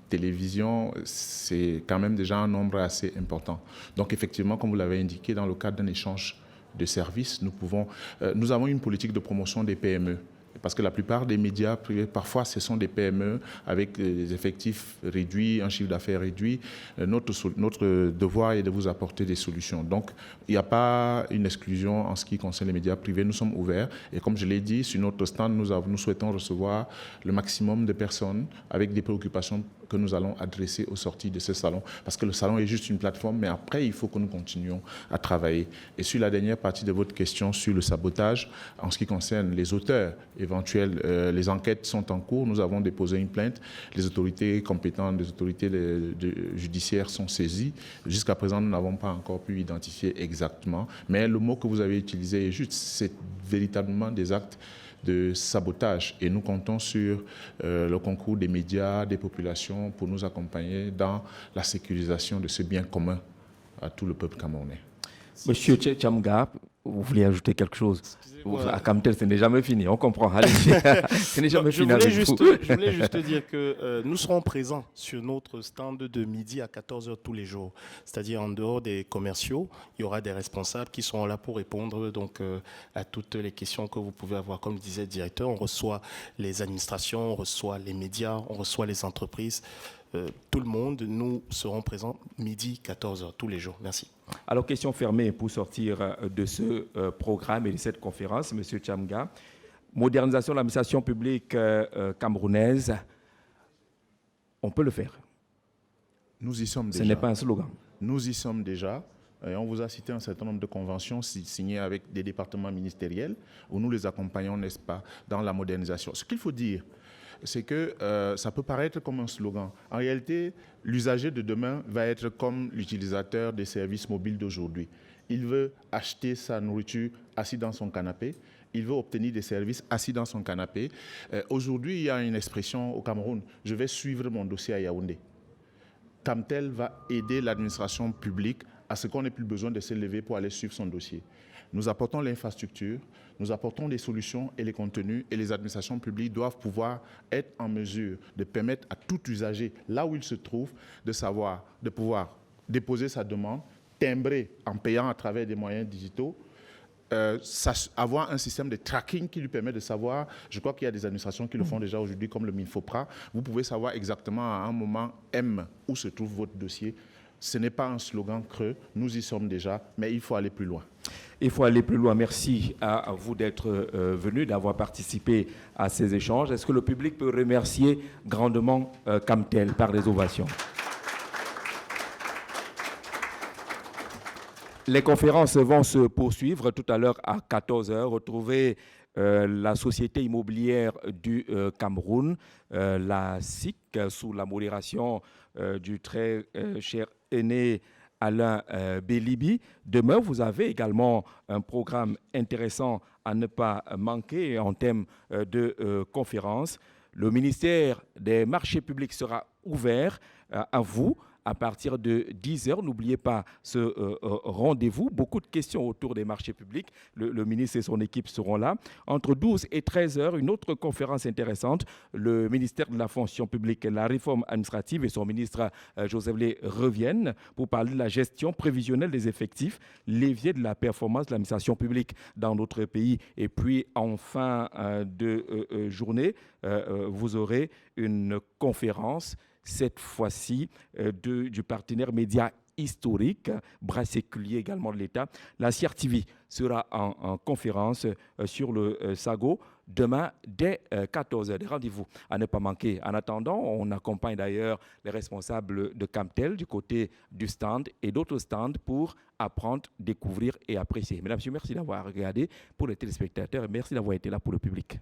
télévision, c'est quand même déjà un nombre assez important. Donc effectivement, comme vous l'avez indiqué, dans le cadre d'un échange de services, nous avons une politique de promotion des PME. Parce que la plupart des médias privés, parfois, ce sont des PME avec des effectifs réduits, un chiffre d'affaires réduit. Notre devoir est de vous apporter des solutions. Donc, il n'y a pas une exclusion en ce qui concerne les médias privés. Nous sommes ouverts. Et comme je l'ai dit, sur notre stand, nous souhaitons recevoir le maximum de personnes avec des préoccupations que nous allons adresser aux sorties de ce salon. Parce que le salon est juste une plateforme, mais après, il faut que nous continuions à travailler. Et sur la dernière partie de votre question sur le sabotage, en ce qui concerne les auteurs éventuels, les enquêtes sont en cours. Nous avons déposé une plainte. Les autorités compétentes, les autorités judiciaires sont saisies. Jusqu'à présent, nous n'avons pas encore pu identifier exactement. Mais le mot que vous avez utilisé est juste. C'est véritablement des actes de sabotage. Et nous comptons sur le concours des médias, des populations pour nous accompagner dans la sécurisation de ce bien commun à tout le peuple camerounais. Monsieur Tchamga, Vous vouliez ajouter quelque chose? À Camtel, ce n'est jamais fini, on comprend. Allez-y. Ce n'est jamais fini avec vous. Je voulais juste dire que nous serons présents sur notre stand de midi à 14h tous les jours. C'est-à-dire en dehors des commerciaux, il y aura des responsables qui seront là pour répondre donc, à toutes les questions que vous pouvez avoir. Comme disait le directeur, on reçoit les administrations, on reçoit les médias, on reçoit les entreprises. Tout le monde, nous serons présents midi 14h tous les jours. Merci. Alors, question fermée pour sortir de ce programme et de cette conférence, M. Chamga. Modernisation de l'administration publique camerounaise, on peut le faire. Nous y sommes déjà. Ce n'est pas un slogan. Nous y sommes déjà. Et on vous a cité un certain nombre de conventions signées avec des départements ministériels où nous les accompagnons, n'est-ce pas, dans la modernisation. Ce qu'il faut dire, c'est que ça peut paraître comme un slogan. En réalité, l'usager de demain va être comme l'utilisateur des services mobiles d'aujourd'hui. Il veut acheter sa nourriture assis dans son canapé. Il veut obtenir des services assis dans son canapé. Aujourd'hui, il y a une expression au Cameroun, je vais suivre mon dossier à Yaoundé. Camtel va aider l'administration publique à ce qu'on n'ait plus besoin de se lever pour aller suivre son dossier. Nous apportons l'infrastructure, nous apportons les solutions et les contenus, et les administrations publiques doivent pouvoir être en mesure de permettre à tout usager, là où il se trouve, de pouvoir déposer sa demande, timbrer en payant à travers des moyens digitaux, avoir un système de tracking qui lui permet de savoir, je crois qu'il y a des administrations qui le font déjà aujourd'hui, comme le Minfopra, vous pouvez savoir exactement à un moment M où se trouve votre dossier. Ce n'est pas un slogan creux, nous y sommes déjà, mais il faut aller plus loin. Il faut aller plus loin. Merci à vous d'être venu, d'avoir participé à ces échanges. Est-ce que le public peut remercier grandement Camtel par des ovations? Les conférences vont se poursuivre tout à l'heure à 14h. Retrouvez la Société immobilière du Cameroun, la SIC, sous la modération du très cher aîné Alain Bélibi. Demain, vous avez également un programme intéressant à ne pas manquer en termes de conférences. Le ministère des marchés publics sera ouvert à vous à partir de 10h. N'oubliez pas ce rendez-vous. Beaucoup de questions autour des marchés publics. Le ministre et son équipe seront là. Entre 12 et 13h, une autre conférence intéressante. Le ministère de la fonction publique et la réforme administrative et son ministre Joseph Lé reviennent pour parler de la gestion prévisionnelle des effectifs, levier de la performance de l'administration publique dans notre pays. Et puis, en fin de journée, vous aurez une conférence cette fois-ci du partenaire média historique, bras séculier également de l'État. La CRTV sera en conférence sur le SAGO demain dès 14h. Des rendez-vous à ne pas manquer. En attendant, on accompagne d'ailleurs les responsables de Camtel du côté du stand et d'autres stands pour apprendre, découvrir et apprécier. Mesdames et messieurs, merci d'avoir regardé pour les téléspectateurs et merci d'avoir été là pour le public.